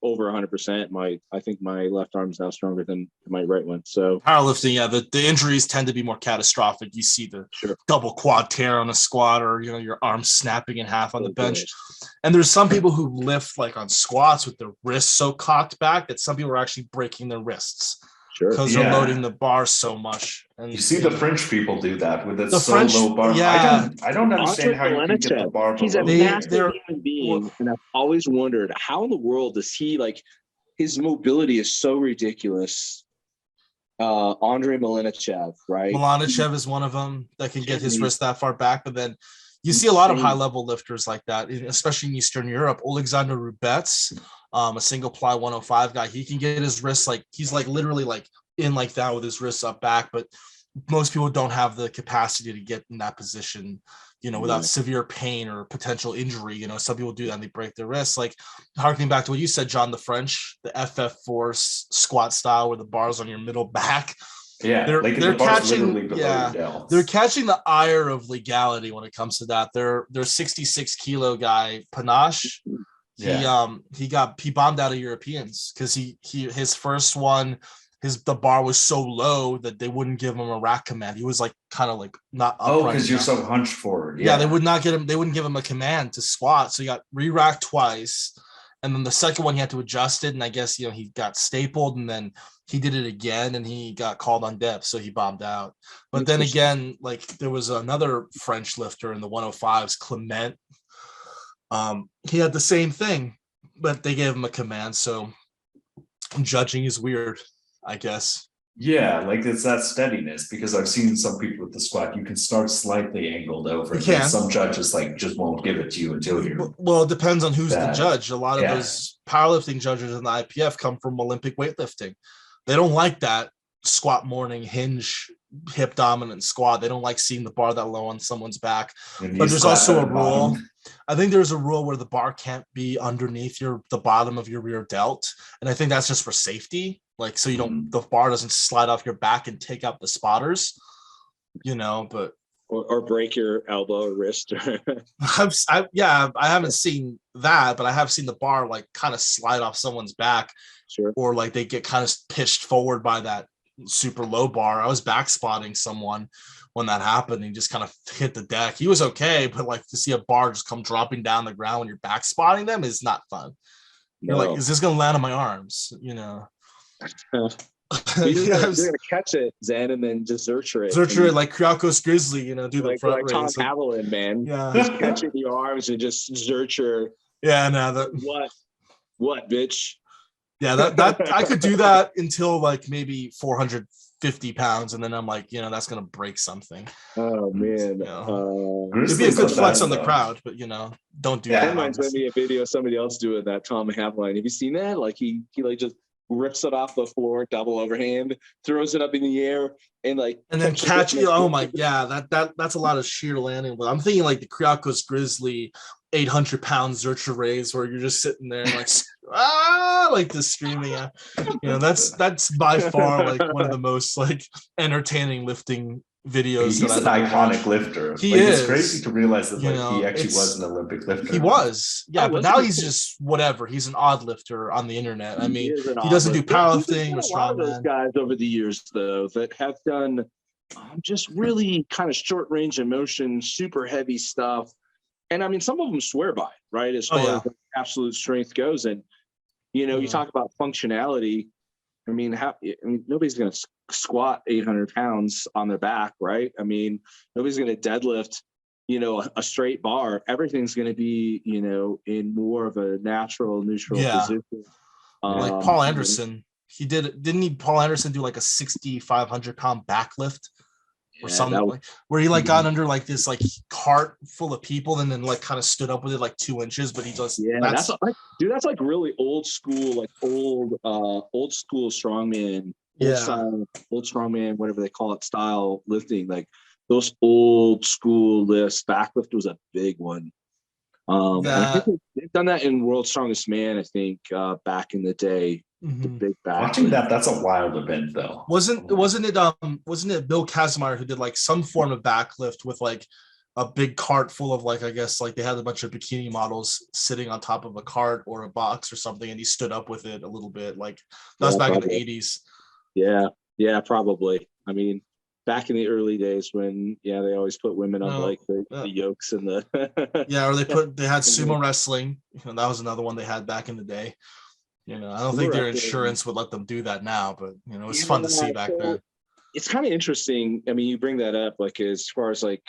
over 100%. I think my left arm's now stronger than my right one. So
powerlifting, yeah, the injuries tend to be more catastrophic. You see the double quad tear on a squat, or your arm snapping in half on the bench. And there's some people who lift like on squats with their wrists so cocked back that some people are actually breaking their wrists. Because they're loading the bar so much. And
you see the French people do that with low bar.
Yeah.
I don't understand how you can get the bar below.
He's a master human being, and I've always wondered, how in the world does he, his mobility is so ridiculous. Andre Milanichev, right?
Milanichev is one of them that can get his wrist that far back, but then you see a lot of high-level lifters like that, especially in Eastern Europe. Alexander Rubets, a single ply 105 guy, he can get his wrists he's literally in like that with his wrists up back, but most people don't have the capacity to get in that position, without severe pain or potential injury. Some people do that and they break their wrists. Harkening back to what you said, John, the French, the FF4 squat style where the bar's on your middle back.
Yeah,
they're catching they're catching the ire of legality when it comes to that. Their 66 kilo guy, Panache, he bombed out of Europeans because his first one, the bar was so low that they wouldn't give him a rack command. He was kind of not upright.
Oh, because you're so hunched forward.
Yeah, they would not get him. They wouldn't give him a command to squat. So he got re-racked twice. And then the second one, he had to adjust it. And I guess, he got stapled, and then he did it again and he got called on depth. So he bombed out. But then again, there was another French lifter in the 105s, Clement. He had the same thing, but they gave him a command. So judging is weird, I guess.
Yeah, it's that steadiness, because I've seen some people with the squat, you can start slightly angled over. And some judges just won't give it to you until you're.
Well, it depends on who's the judge. A lot of those powerlifting judges in the IPF come from Olympic weightlifting. They don't like that squat morning hinge hip dominant squat. They don't like seeing the bar that low on someone's back. But there's also a rule. I think there's a rule where the bar can't be underneath the bottom of your rear delt. And I think that's just for safety. So you don't, the bar doesn't slide off your back and take out the spotters, but.
Or break your elbow or wrist.
I haven't seen that, but I have seen the bar kind of slide off someone's back.
Sure.
Or they get kind of pitched forward by that super low bar. I was back spotting someone when that happened. He just kind of hit the deck. He was okay, but to see a bar just come dropping down the ground when you're back spotting them is not fun. You're like, is this gonna land on my arms? You know.
You're
Yes.
gonna catch it, Zen, and then just zercher it.
Zercher it like Kyriakos Grizzly, you know, do the front
like Tom
raise. Like,
Haviland, man.
yeah.
Just catch it in your arms and just zercher.
Yeah, no,
What, bitch?
Yeah, that I could do that until like maybe 450 pounds, and then I'm like, you know, that's gonna break something.
Oh man,
You know, it'd
Grizzly's
be a good
not
flex
bad,
on the
though.
crowd, but you know, don't do
Yeah,
that.
that reminds
obviously.
me of a video of somebody else doing that. Tom Haviland. Have you seen that? Like he like just rips it off the floor, double overhand, throws it up in the air, and like
And then
catches
catch
it.
oh my, yeah, that's a lot of sheer landing. But I'm thinking like the Kyriakos Grizzly 800-pound Zercher raise, where you're just sitting there and like like just screaming at, you know, that's by far like one of the most like entertaining lifting videos.
He's an iconic lifter.
He
like,
is.
It's crazy to realize that
You
like
know,
he actually was an Olympic lifter.
He was, yeah,
Oh,
but now he's just whatever. He's an odd lifter on the internet. I mean, he doesn't do powerlifting or
strongman. A lot of those
strongman.
guys over the years, though, that have done just really kind of short range of motion, super heavy stuff. And I mean, some of them swear by it, right? As far as absolute strength goes. And, you know, you talk about functionality. I mean, nobody's going to squat 800 pounds on their back, right? I mean, nobody's going to deadlift, you know, a straight bar. Everything's going to be, you know, in more of a natural, neutral position.
Like Paul Anderson, didn't Paul Anderson do like a 6,500-pound backlift or something like, where he like got under like this like cart full of people and then like kind of stood up with it like 2 inches, but he just
that's like really old school, like old school strongman, old strongman, whatever they call it, style lifting, like those old school lifts. Backlift was a big one. And I think they've done that in World's Strongest Man, I think, back in the day. The big back.
Watching that's a wild event, though.
Wasn't it Bill Kazmaier who did like some form of backlift with like a big cart full of like, I guess like they had a bunch of bikini models sitting on top of a cart or a box or something, and he stood up with it a little bit. Like that was back in the 80s.
Yeah, probably. I mean, back in the early days when they always put women on like the yokes and the
or they had sumo wrestling. You know, that was another one they had back in the day. You know, I don't think their insurance would let them do that now, but you know, it's fun to see back then.
It's kind of interesting. I mean, you bring that up, like as far as like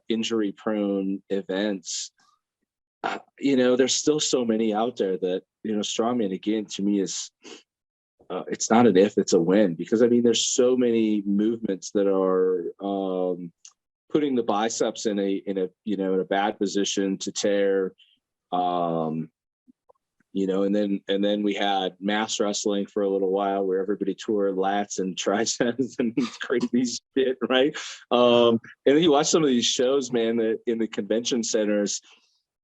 injury prone events. You know, there's still so many out there that, you know, strongman again to me is it's not an if, it's a when, because I mean, there's so many movements that are putting the biceps in a bad position to tear. You know, and then we had mass wrestling for a little while where everybody tore lats and triceps and crazy shit, right? And then you watch some of these shows, man, that in the convention centers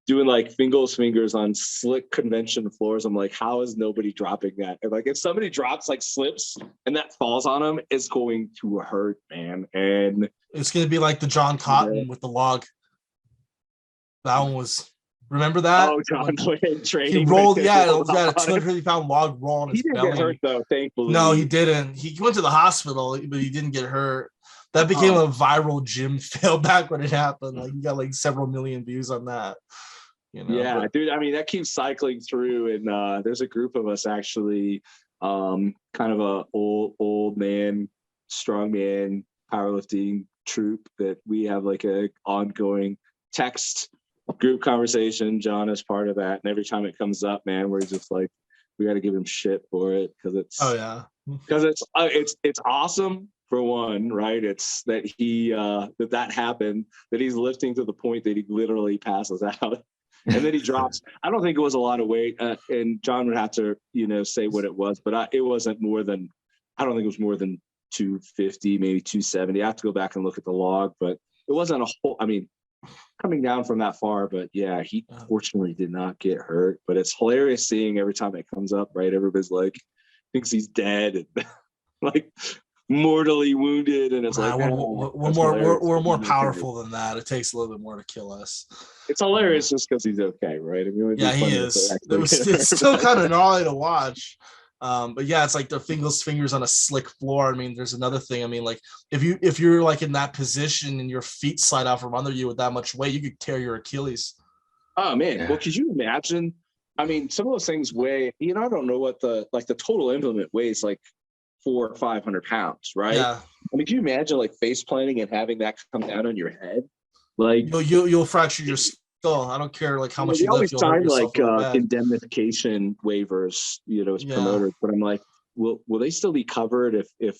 doing like fingers on slick convention floors. I'm like, how is nobody dropping that? And like, if somebody drops, like slips and that falls on them, it's going to hurt, man. And
it's going to be like the John Cotton with the log. That one was. Remember that?
Oh, John training.
He rolled, a 250-pound log roll on his belly.
He didn't get hurt, though, thankfully.
No, he didn't. He went to the hospital, but he didn't get hurt. That became a viral gym fail back when it happened. Like, he got like several million views on that. You know?
Dude. I mean, that keeps cycling through, and there's a group of us actually, kind of a old man, strong man, powerlifting troop that we have like a ongoing text group conversation. John is part of that, and every time it comes up, man, we're just like, we got to give him shit for it because it's it's awesome for one, right? It's that he that happened, that he's lifting to the point that he literally passes out, and then he drops. I don't think it was a lot of weight, and John would have to say what it was, but it wasn't more than, I don't think it was more than 250, maybe 270. I have to go back and look at the log, but it wasn't a whole. I mean, coming down from that far, but yeah, he fortunately did not get hurt. But it's hilarious seeing every time it comes up, right? Everybody's like thinks he's dead and like mortally wounded, and it's like
we're more powerful than that. It takes a little bit more to kill us.
It's hilarious just because he's okay, right? I mean,
he is. It's still kind of gnarly to watch. But yeah, it's like the fingers on a slick floor. I mean, there's another thing. I mean, like if you're like in that position and your feet slide out from under you with that much weight, you could tear your Achilles.
Oh man. Well, could you imagine? I mean, some of those things weigh, I don't know what the total implement weighs, like 400 or 500 pounds, right?
Yeah.
I mean, can you imagine like face planting and having that come down on your head? Like,
You'll fracture your skull. I don't care like how much
they
you lift,
always
you'll hurt
sign
yourself
like
really bad.
indemnification waivers, as
Yeah.
promoters, but I'm like, will they still be covered if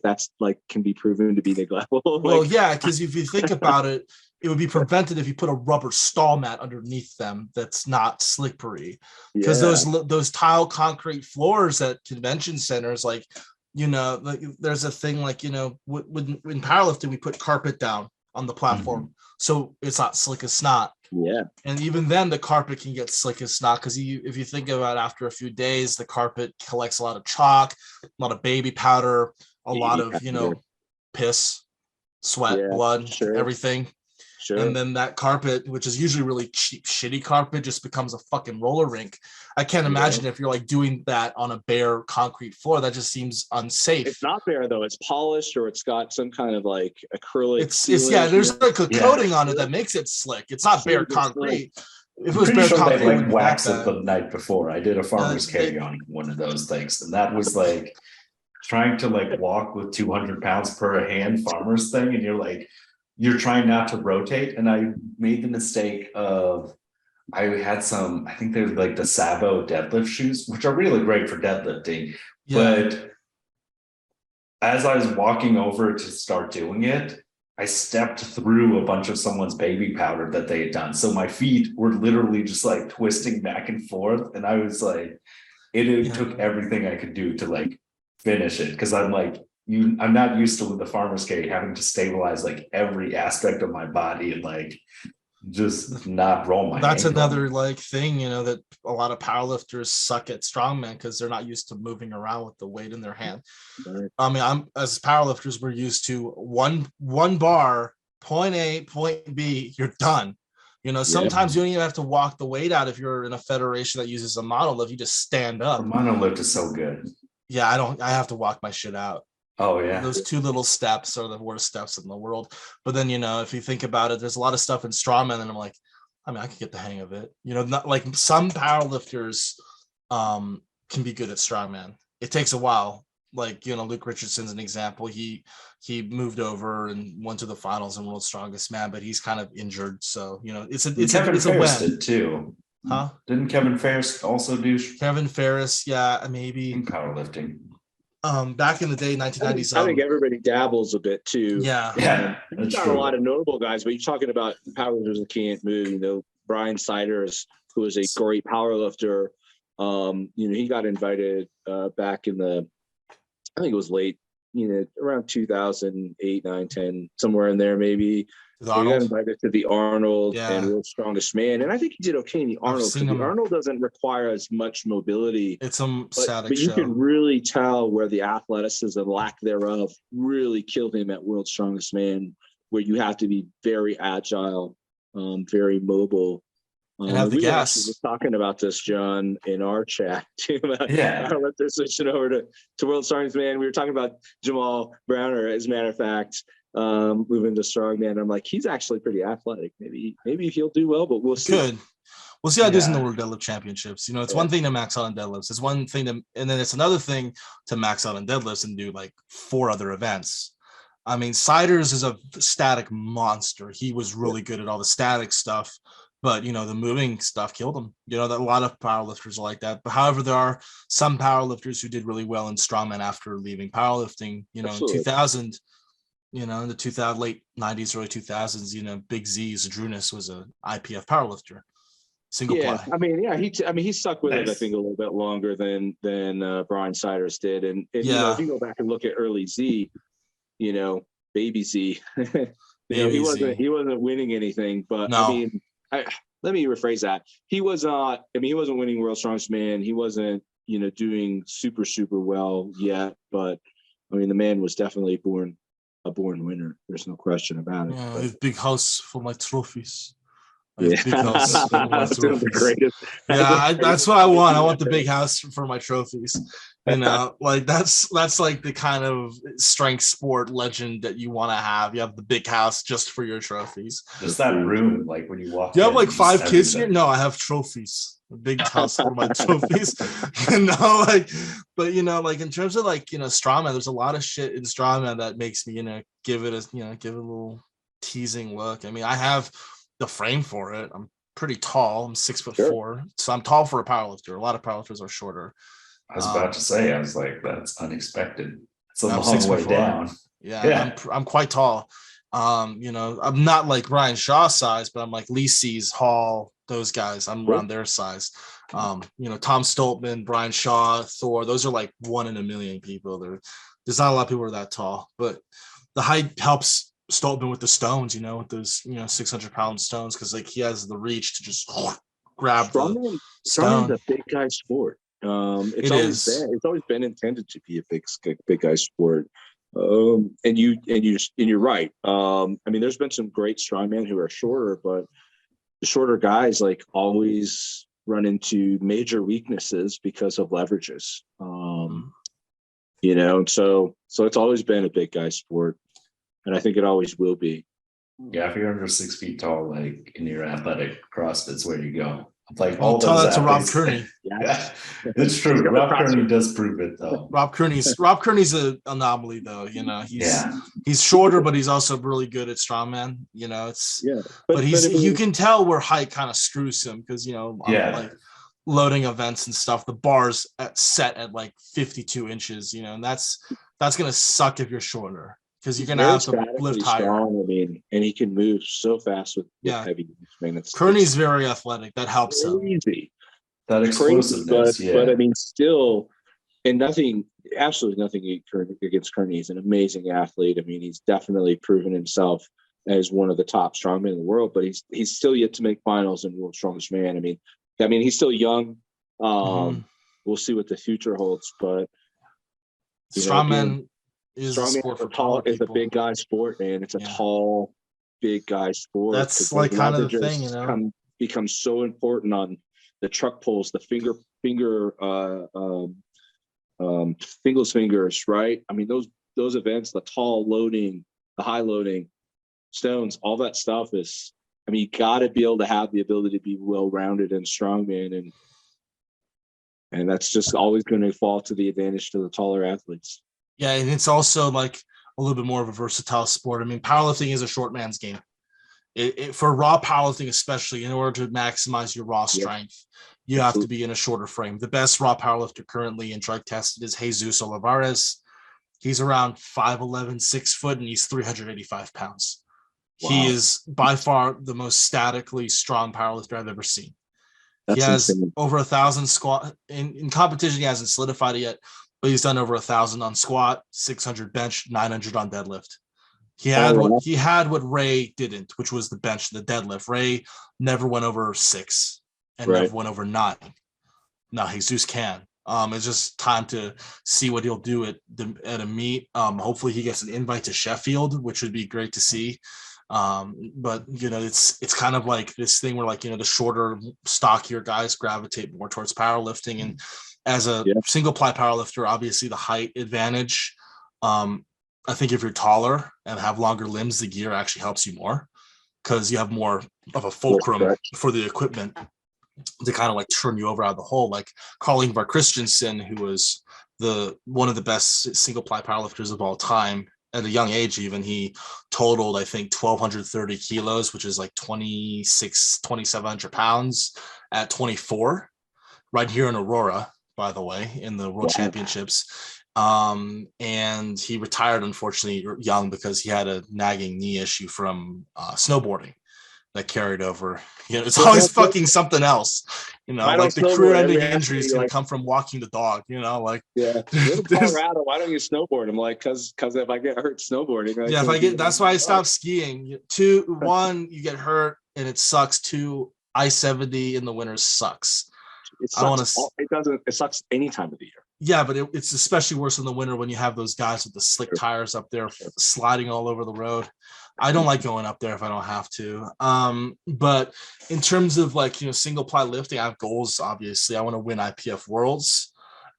that's like can be proven to be neglectful?
Well, yeah, because if you think about it, it would be prevented if you put a rubber stall mat underneath them that's not slippery. Because those tile concrete floors at convention centers, like, there's a thing like, in powerlifting, we put carpet down on the platform so it's not slick as snot.
Yeah.
And even then, the carpet can get slick as snot because if you think about it, after a few days, the carpet collects a lot of chalk, a lot of baby powder, a lot of, piss, sweat, blood, everything.
Sure.
And then that carpet, which is usually really cheap, shitty carpet, just becomes a fucking roller rink. I can't imagine if you're like doing that on a bare concrete floor. That just seems unsafe.
It's not bare though. It's polished or it's got some kind of like acrylic.
It's there's like a coating on it that makes it slick. It's not bare concrete.
If it was bare concrete, they like wax it the night before. I did a farmer's carry on one of those things, and that was like trying to like walk with 200 pounds per hand farmer's thing, and you're trying not to rotate. And I made the mistake of, I had I think they're like the Sabo deadlift shoes, which are really great for deadlifting. Yeah. But as I was walking over to start doing it, I stepped through a bunch of someone's baby powder that they had done. So my feet were literally just like twisting back and forth. And I was like, it took everything I could do to like finish it. Cause I'm like, I'm not used to with the farmer's carry having to stabilize like every aspect of my body and like just not roll my
That's
ankle.
Another like thing, that a lot of powerlifters suck at strongman because they're not used to moving around with the weight in their hand. Right. I mean, as powerlifters, we're used to one bar, point A, point B, you're done. Sometimes you don't even have to walk the weight out if you're in a federation that uses a monolift. You just stand up.
The monolift is so good.
Yeah, I have to walk my shit out.
Oh yeah.
Those two little steps are the worst steps in the world. But then, if you think about it, there's a lot of stuff in strongman and I'm like, I could get the hang of it. Not like some powerlifters can be good at strongman. It takes a while. Like, Luke Richardson's an example. He moved over and went to the finals in World's Strongest Man, but he's kind of injured. So, it's
Kevin Ferris did too.
Huh?
Didn't Kevin Ferris also do?
Kevin Ferris, yeah, maybe.
In powerlifting.
Back in the day, 1997.
I think everybody dabbles a bit too.
Yeah.
There's not a lot of notable guys, but you're talking about powerlifters that can't move. Brian Siders, who is a great powerlifter. He got invited back in I think it was late, around 2008, 9, 10, somewhere in there maybe. He got invited to the Arnold and World's Strongest Man, and I think he did okay in the Arnold because the Arnold doesn't require as much mobility.
It's some static
but you can really tell where the athleticism and lack thereof really killed him at World's Strongest Man, where you have to be very agile, very mobile.
And have the gas.
We were talking about this, John, in our chat too. Let's switch it over to World's Strongest Man. We were talking about Jamal Browner, as a matter of fact. Moving to strongman, I'm like, he's actually pretty athletic. Maybe he'll do well, but we'll see.
Good. We'll see how it does in the World Deadlift Championships. It's one thing to max out on deadlifts. It's one thing and then it's another thing to max out on deadlifts and do like 4 other events. I mean, Siders is a static monster. He was really good at all the static stuff, but the moving stuff killed him. That a lot of powerlifters are like that. But however, there are some powerlifters who did really well in strongman after leaving powerlifting. In 2000. In the 2000 late 90s, early 2000s, Big Z Zadrunas was an IPF powerlifter, single ply.
He stuck with it. I think a little bit longer than Brian Siders did. And if you go back and look at early Z, baby Z, he wasn't winning anything. But
no.
Let me rephrase that. He was not. He wasn't winning World's Strongest Man. He wasn't doing super well yet. But the man was definitely a born winner. There's no question about it.
Yeah, a big house for my trophies.
Yeah.
Big house.
That's the greatest.
Yeah, that's what I want. I want the big house for my trophies. Like that's like the kind of strength sport legend that you want to have. You have the big house just for your trophies.
Just that room, like when you walk.
Do you have
in,
like 5
just
kids here?
everything.
No, I have trophies. A big house for my trophies. Like, but like in terms of like strongman, there's a lot of shit in strongman that makes me give it a little teasing look. I mean, I have the frame for it. I'm pretty tall. I'm 6'4", so I'm tall for a powerlifter. A lot of powerlifters are shorter.
I was about to say, I was like, that's unexpected. It's a
I'm
long way
6'4".
down.
Yeah. I'm quite tall. I'm not like Ryan Shaw size, but I'm like Lee Sees, Hall, those guys. I'm around their size. Tom Stoltman, Brian Shaw, Thor, those are like 1 in a million people. There's not a lot of people who are that tall, but the height helps Stoltman with the stones, with those 600-pound stones, because like he has the reach to just grab the stone.
Strongman's a big guy sport. It's always been intended to be a big guy sport. And you're right. I mean, there's been some great strongmen who are shorter, but the shorter guys like always run into major weaknesses because of leverages. So it's always been a big guy sport, and I think it always will be.
Yeah, if you're under 6 feet tall, like in your athletic CrossFit's where you go.
Like I'll tell that to Rob Kearney.
Yeah, it's true. Rob Kearney does prove it though.
Rob Kearney's an anomaly though. He's shorter, but he's also really good at strongman. But you can tell where height kind of screws him because like loading events and stuff, the bar's set at like 52 inches. And that's gonna suck if you're shorter. Because you're gonna have to lift higher.
Strong, I mean, and he can move so fast with heavy movement.
Kearney's very athletic. That helps him.
That explosiveness,
but I mean, still, and absolutely nothing against Kearney. He's an amazing athlete. I mean, he's definitely proven himself as one of the top strongmen in the world. But he's still yet to make finals in World's Strongest Man. I mean, he's still young. We'll see what the future holds. But
strongman.
Strongman is a big guy sport, man. It's a tall, big guy sport.
That's like kind of the thing,
becomes so important on the truck pulls, the fingerless fingers, right? I mean, those events, the tall loading, the high loading stones, all that stuff is. I mean, you got to be able to have the ability to be well-rounded and strongman, and that's just always going to fall to the advantage to the taller athletes.
Yeah, and it's also like a little bit more of a versatile sport. I mean, powerlifting is a short man's game. For raw powerlifting, especially, in order to maximize your raw strength, you have to be in a shorter frame. The best raw powerlifter currently in drug tested is Jesus Olivares. He's around 5'11", 6 foot, and he's 385 pounds. Wow. He is by far the most statically strong powerlifter I've ever seen. He has over 1,000 squat in competition. He hasn't solidified it yet, but he's done over 1,000 on squat, 600 bench, 900 on deadlift. He had what Ray didn't, which was the bench, the deadlift. Ray never went over 6 and never went over 9. Now Jesus can. It's just time to see what he'll do at a meet. Hopefully he gets an invite to Sheffield, which would be great to see. But it's kind of like this thing where like the shorter, stockier guys gravitate more towards powerlifting, and as a single ply powerlifter, obviously the height advantage. I think if you're taller and have longer limbs, the gear actually helps you more because you have more of a fulcrum for the equipment to kind of like turn you over out of the hole. Like Carl Ingvar Christensen, who was one of the best single ply powerlifters of all time at a young age, even he totaled, I think, 1,230 kilos, which is like 2,700 pounds at 24, right here in Aurora, by the way, in the World Championships. And he retired, unfortunately, young because he had a nagging knee issue from snowboarding that carried over. It's always fucking something else. Like the career-ending injuries can come from walking the dog. Like
Colorado, why don't you snowboard? I'm like, because if I get hurt snowboarding,
that's why I stopped skiing. 1, you get hurt and it sucks. 2, I-70 in the winter sucks.
It sucks. It sucks any time of the year.
Yeah, but it's especially worse in the winter when you have those guys with the slick tires up there sliding all over the road. I don't like going up there if I don't have to. But in terms of like, single ply lifting, I have goals. Obviously, I want to win IPF Worlds.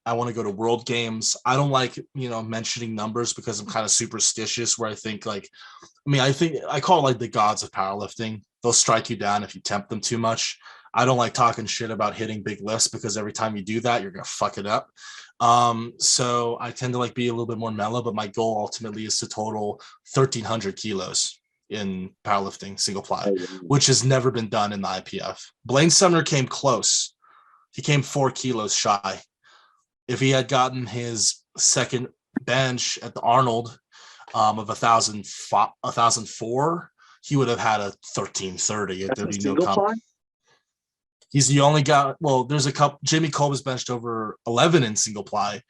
I want to go to World Games. I don't like, mentioning numbers because I'm kind of superstitious. Where I think I think I call it like the gods of powerlifting. They'll strike you down if you tempt them too much. I don't like talking shit about hitting big lifts because every time you do that, you're gonna fuck it up. So I tend to like be a little bit more mellow, but my goal ultimately is to total 1,300 kilos in powerlifting single ply, which has never been done in the IPF. Blaine Sumner came close. He came 4 kilos shy. If he had gotten his second bench at the Arnold of 1,004, he would have had a 1,330. There'd be no comp. He's the only guy. Well, there's a couple. Jimmy Kolb has benched over 11 in single ply,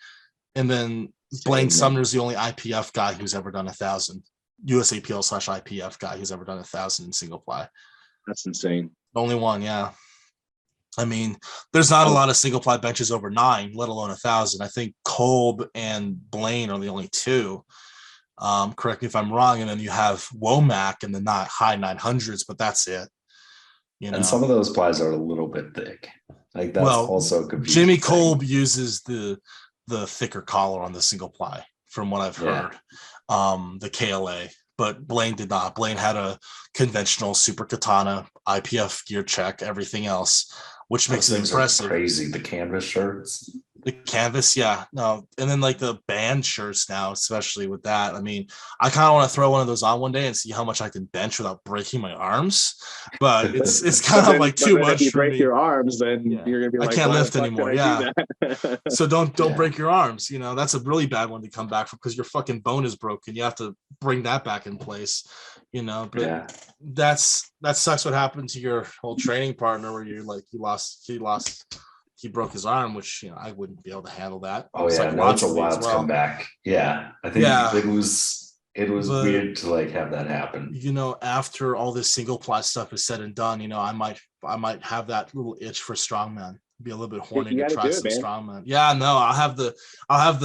and then Blaine Sumner's the only IPF guy who's ever done 1,000. USAPL/IPF guy who's ever done 1,000 in single ply.
That's insane.
The only one, yeah. I mean, there's not a lot of single ply benches over 9, let alone 1,000. I think Kolb and Blaine are the only two. Correct me if I'm wrong. And then you have Womack in the high 900s, but that's it.
And some of those plies are a little bit thick. Like that's also confusing.
Jimmy Kolb uses the thicker collar on the single ply, from what I've heard. The KLA, but Blaine did not. Blaine had a conventional super katana, IPF gear check, everything else, which makes it impressive.
Crazy. The canvas shirts.
The canvas, yeah. No, and then like the band shirts now, especially with that. I mean, I kind of want to throw one of those on one day and see how much I can bench without breaking my arms. But it's kind of like too much.
If you break your arms, then you're gonna be like,
I can't lift anymore. Yeah. So don't break your arms. That's a really bad one to come back from because your fucking bone is broken. You have to bring that back in place. But that sucks. What happened to your whole training partner where you're like he broke his arm, which I wouldn't be able to handle that.
Oh yeah, that's a wild comeback. Yeah, I think it was weird to like have that happen.
After all this single ply stuff is said and done, I might have that little itch for strongman. Be a little bit horny to try some strongman. Yeah, no, I'll have the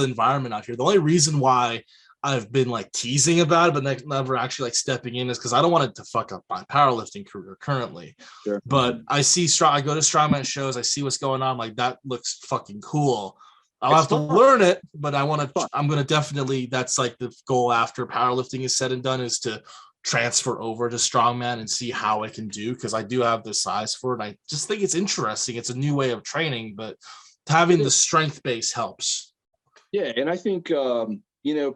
environment out here. The only reason why I've been like teasing about it, but never actually like stepping in is because I don't want it to fuck up my powerlifting career currently. Sure. But I go to strongman shows, I see what's going on. Like that looks fucking cool. I'll have to learn it, but I'm going to definitely, that's like the goal after powerlifting is said and done, is to transfer over to strongman and see how I can do. Cause I do have the size for it. I just think it's interesting. It's a new way of training, but having the strength base helps.
Yeah. And I think,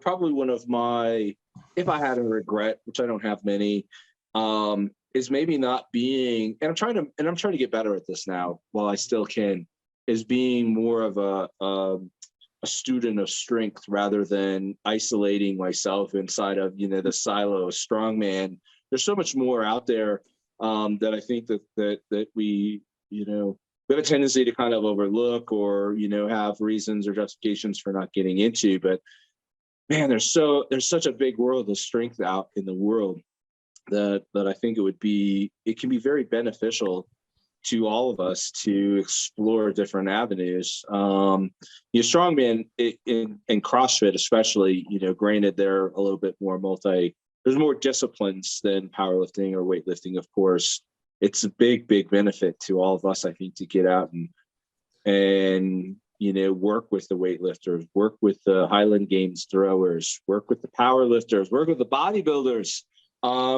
probably one of my, if I had a regret, which I don't have many, is maybe not being, and I'm trying to get better at this now while I still can, is being more of a student of strength rather than isolating myself inside of, the silo of strongman. There's so much more out there that I think that we have a tendency to kind of overlook or, have reasons or justifications for not getting into, but man, there's such a big world of strength out in the world that I think it can be very beneficial to all of us to explore different avenues. Strongman in CrossFit, especially, granted they're a little bit more there's more disciplines than powerlifting or weightlifting, of course. It's a big benefit to all of us, I think, to get out and work with the weightlifters, work with the Highland Games throwers, work with the powerlifters, work with the bodybuilders,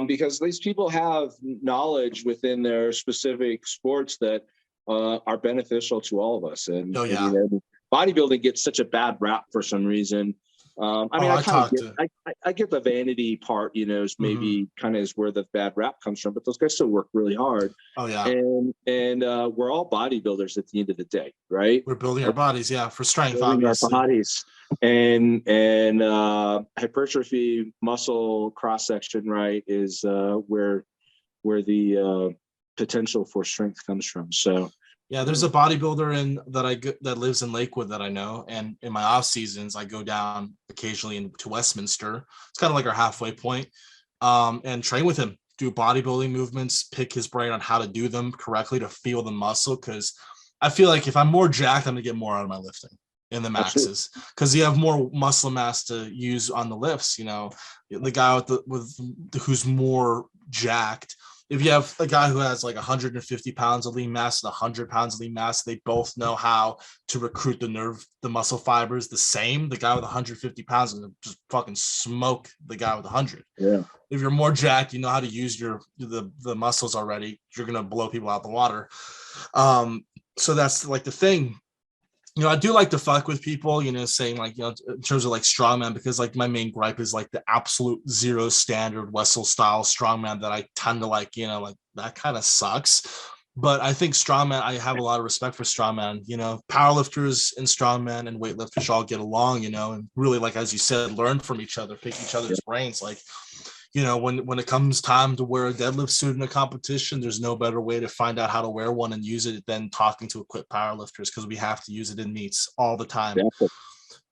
because these people have knowledge within their specific sports that are beneficial to all of us. And bodybuilding gets such a bad rap for some reason. I get the vanity part, is maybe kind of is where the bad rap comes from, but those guys still work really hard.
Oh yeah.
And we're all bodybuilders at the end of the day, right?
We're building our bodies, for strength, obviously.
Our bodies and hypertrophy, muscle cross section, right, is where the potential for strength comes from. So.
Yeah, there's a bodybuilder that lives in Lakewood that I know, and in my off seasons, I go down occasionally to Westminster. It's kind of like our halfway point, and train with him, do bodybuilding movements, pick his brain on how to do them correctly to feel the muscle. Because I feel like if I'm more jacked, I'm gonna get more out of my lifting. in the maxes because you have more muscle mass to use on the lifts. You know, the guy who's more jacked. If you have a guy who has like 150 pounds of lean mass and 100 pounds of lean mass, they both know how to recruit the muscle fibers the same. The guy with 150 pounds and just fucking smoke the guy with 100.
Yeah.
If you're more jacked, you know how to use the muscles already. You're gonna blow people out the water. So that's like the thing. You know, I do like to fuck with people, you know, saying like, you know, in terms of like strongman, because like my main gripe is like the absolute zero standard Wessel style strongman that I tend to like, you know, like that kind of sucks. But I think strongman, I have a lot of respect for strongman. You know, powerlifters and strongman and weightlifters all get along, you know, and really, like, as you said, learn from each other, pick each other's brains. Like, you know, when it comes time to wear a deadlift suit in a competition, there's no better way to find out how to wear one and use it than talking to equipped powerlifters, because we have to use it in meets all the time.
Exactly.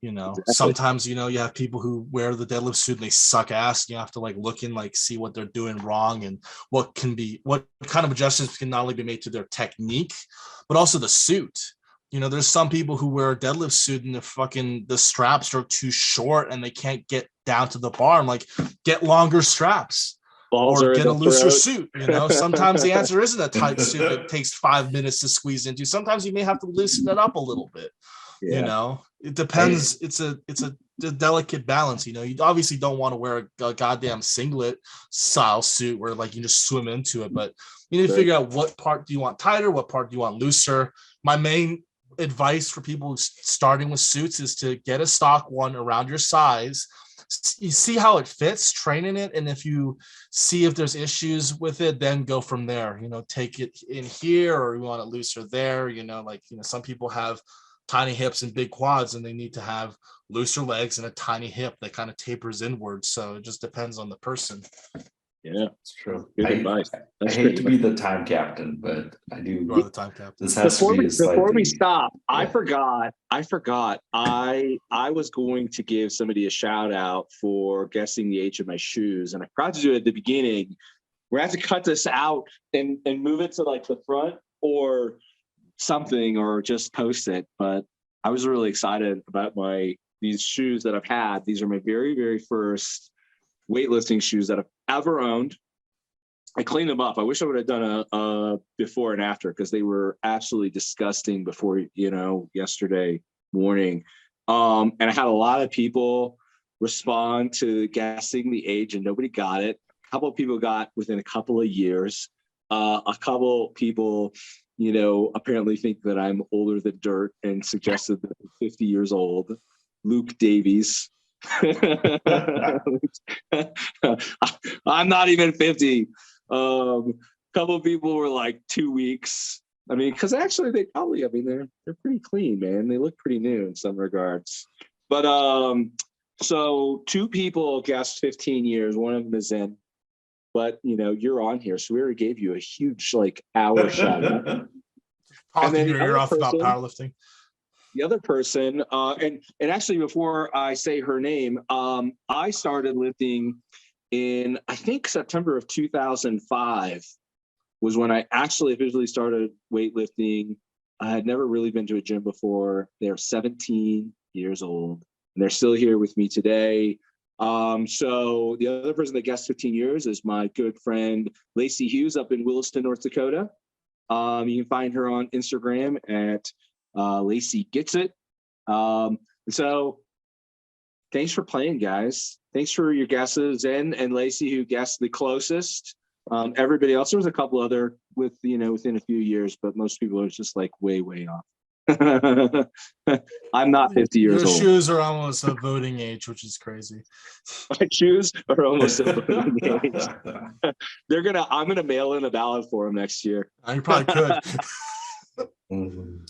You know,
Exactly.
sometimes, you know, you have people who wear the deadlift suit and they suck ass, and you have to like look and like see what they're doing wrong and what kind of adjustments can not only be made to their technique, but also the suit. You know, there's some people who wear a deadlift suit and the straps are too short and they can't get down to the bar. I'm like, get longer straps.
Balls
or
are
get a looser
throat.
suit. You know, sometimes the answer isn't a tight suit that takes 5 minutes to squeeze into. Sometimes you may have to loosen it up a little bit.
Yeah.
You know, it depends. It's a delicate balance. You know, you obviously don't want to wear a goddamn singlet style suit where like you just swim into it, but you need to figure out what part do you want tighter, what part do you want looser. My main advice for people starting with suits is to get a stock one around your size. You see how it fits, train in it, and if you see if there's issues with it, then go from there. You know, take it in here, or you want it looser there. You know, like, you know, some people have tiny hips and big quads, and they need to have looser legs and a tiny hip that kind of tapers inward. So it just depends on the person.
Yeah,
it's true.
Good advice.
I hate to be the time captain, but I do.
You are the time captain.
This has to be
before we stop,
yeah.
I forgot. I was going to give somebody a shout out for guessing the age of my shoes, and I forgot to do it at the beginning. We're gonna have to cut this out and move it to like the front or something, or just post it. But I was really excited about these shoes that I've had. These are my very, very first weightlifting shoes that I've ever owned. I cleaned them up. I wish I would have done a before and after, because they were absolutely disgusting before, you know, yesterday morning. And I had a lot of people respond to guessing the age, and nobody got it. A couple of people got within a couple of years. A couple people, you know, apparently think that I'm older than dirt and suggested that I'm 50 years old. Luke Davies. I'm not even 50. Couple of people were like 2 weeks. I mean, because actually they're pretty clean, man. They look pretty new in some regards. But so 2 people guessed 15 years. One of them is Zen. But you know, you're on here, so we already gave you a huge like hour shout out.
Talking your ear off about powerlifting.
The other person, and actually before I say her name, I started lifting in, I think, September of 2005 was when I actually officially started weightlifting. I had never really been to a gym before. They're 17 years old, and they're still here with me today. So the other person that guessed 15 years is my good friend, Lacey Hughes, up in Williston, North Dakota. You can find her on Instagram at Lacey Gets It. So thanks for playing, guys. Thanks for your guesses. Zen and Lacey, who guessed the closest. Everybody else, there was a couple other within a few years, but most people are just like way off. I'm not 50 years old.
Your shoes are almost a voting age, which is crazy.
My shoes are almost a voting age. I'm gonna mail in a ballot for them next year.
You probably could. Well,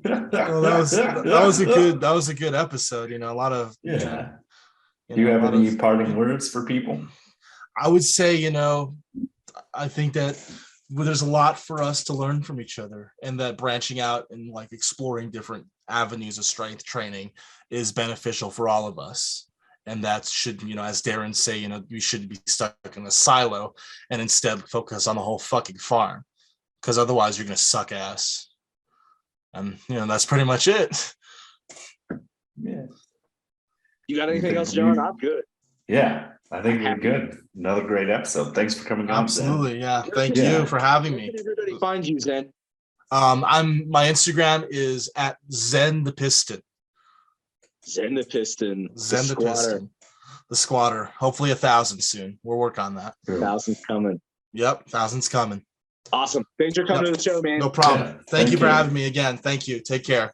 that was a good episode. You know, a lot of
yeah. Do you have any parting words for people?
I would say, you know, I think that there's a lot for us to learn from each other, and that branching out and like exploring different avenues of strength training is beneficial for all of us. And that should, you know, as Darin say, you know, we shouldn't be stuck in a silo and instead focus on the whole fucking farm, because otherwise you're going to suck ass. And, you know, that's pretty much it.
Yeah.
You got anything else, John? I'm good.
Yeah, I think we're good. Another great episode. Thanks for coming on. Zen.
Absolutely. Yeah. Thank
Yeah.
you for having
Where
me.
can everybody find you, Zen?
My Instagram is at Zen the Piston.
Zen the Piston.
Zen the Piston. The squatter. Hopefully 1,000 soon. We'll work on that.
Cool.
1,000's coming.
Yep. 1,000's coming.
Awesome. Thanks for coming to the show, man.
No problem.
Yeah,
Thank you for
you.
having me again. Thank you. Take care.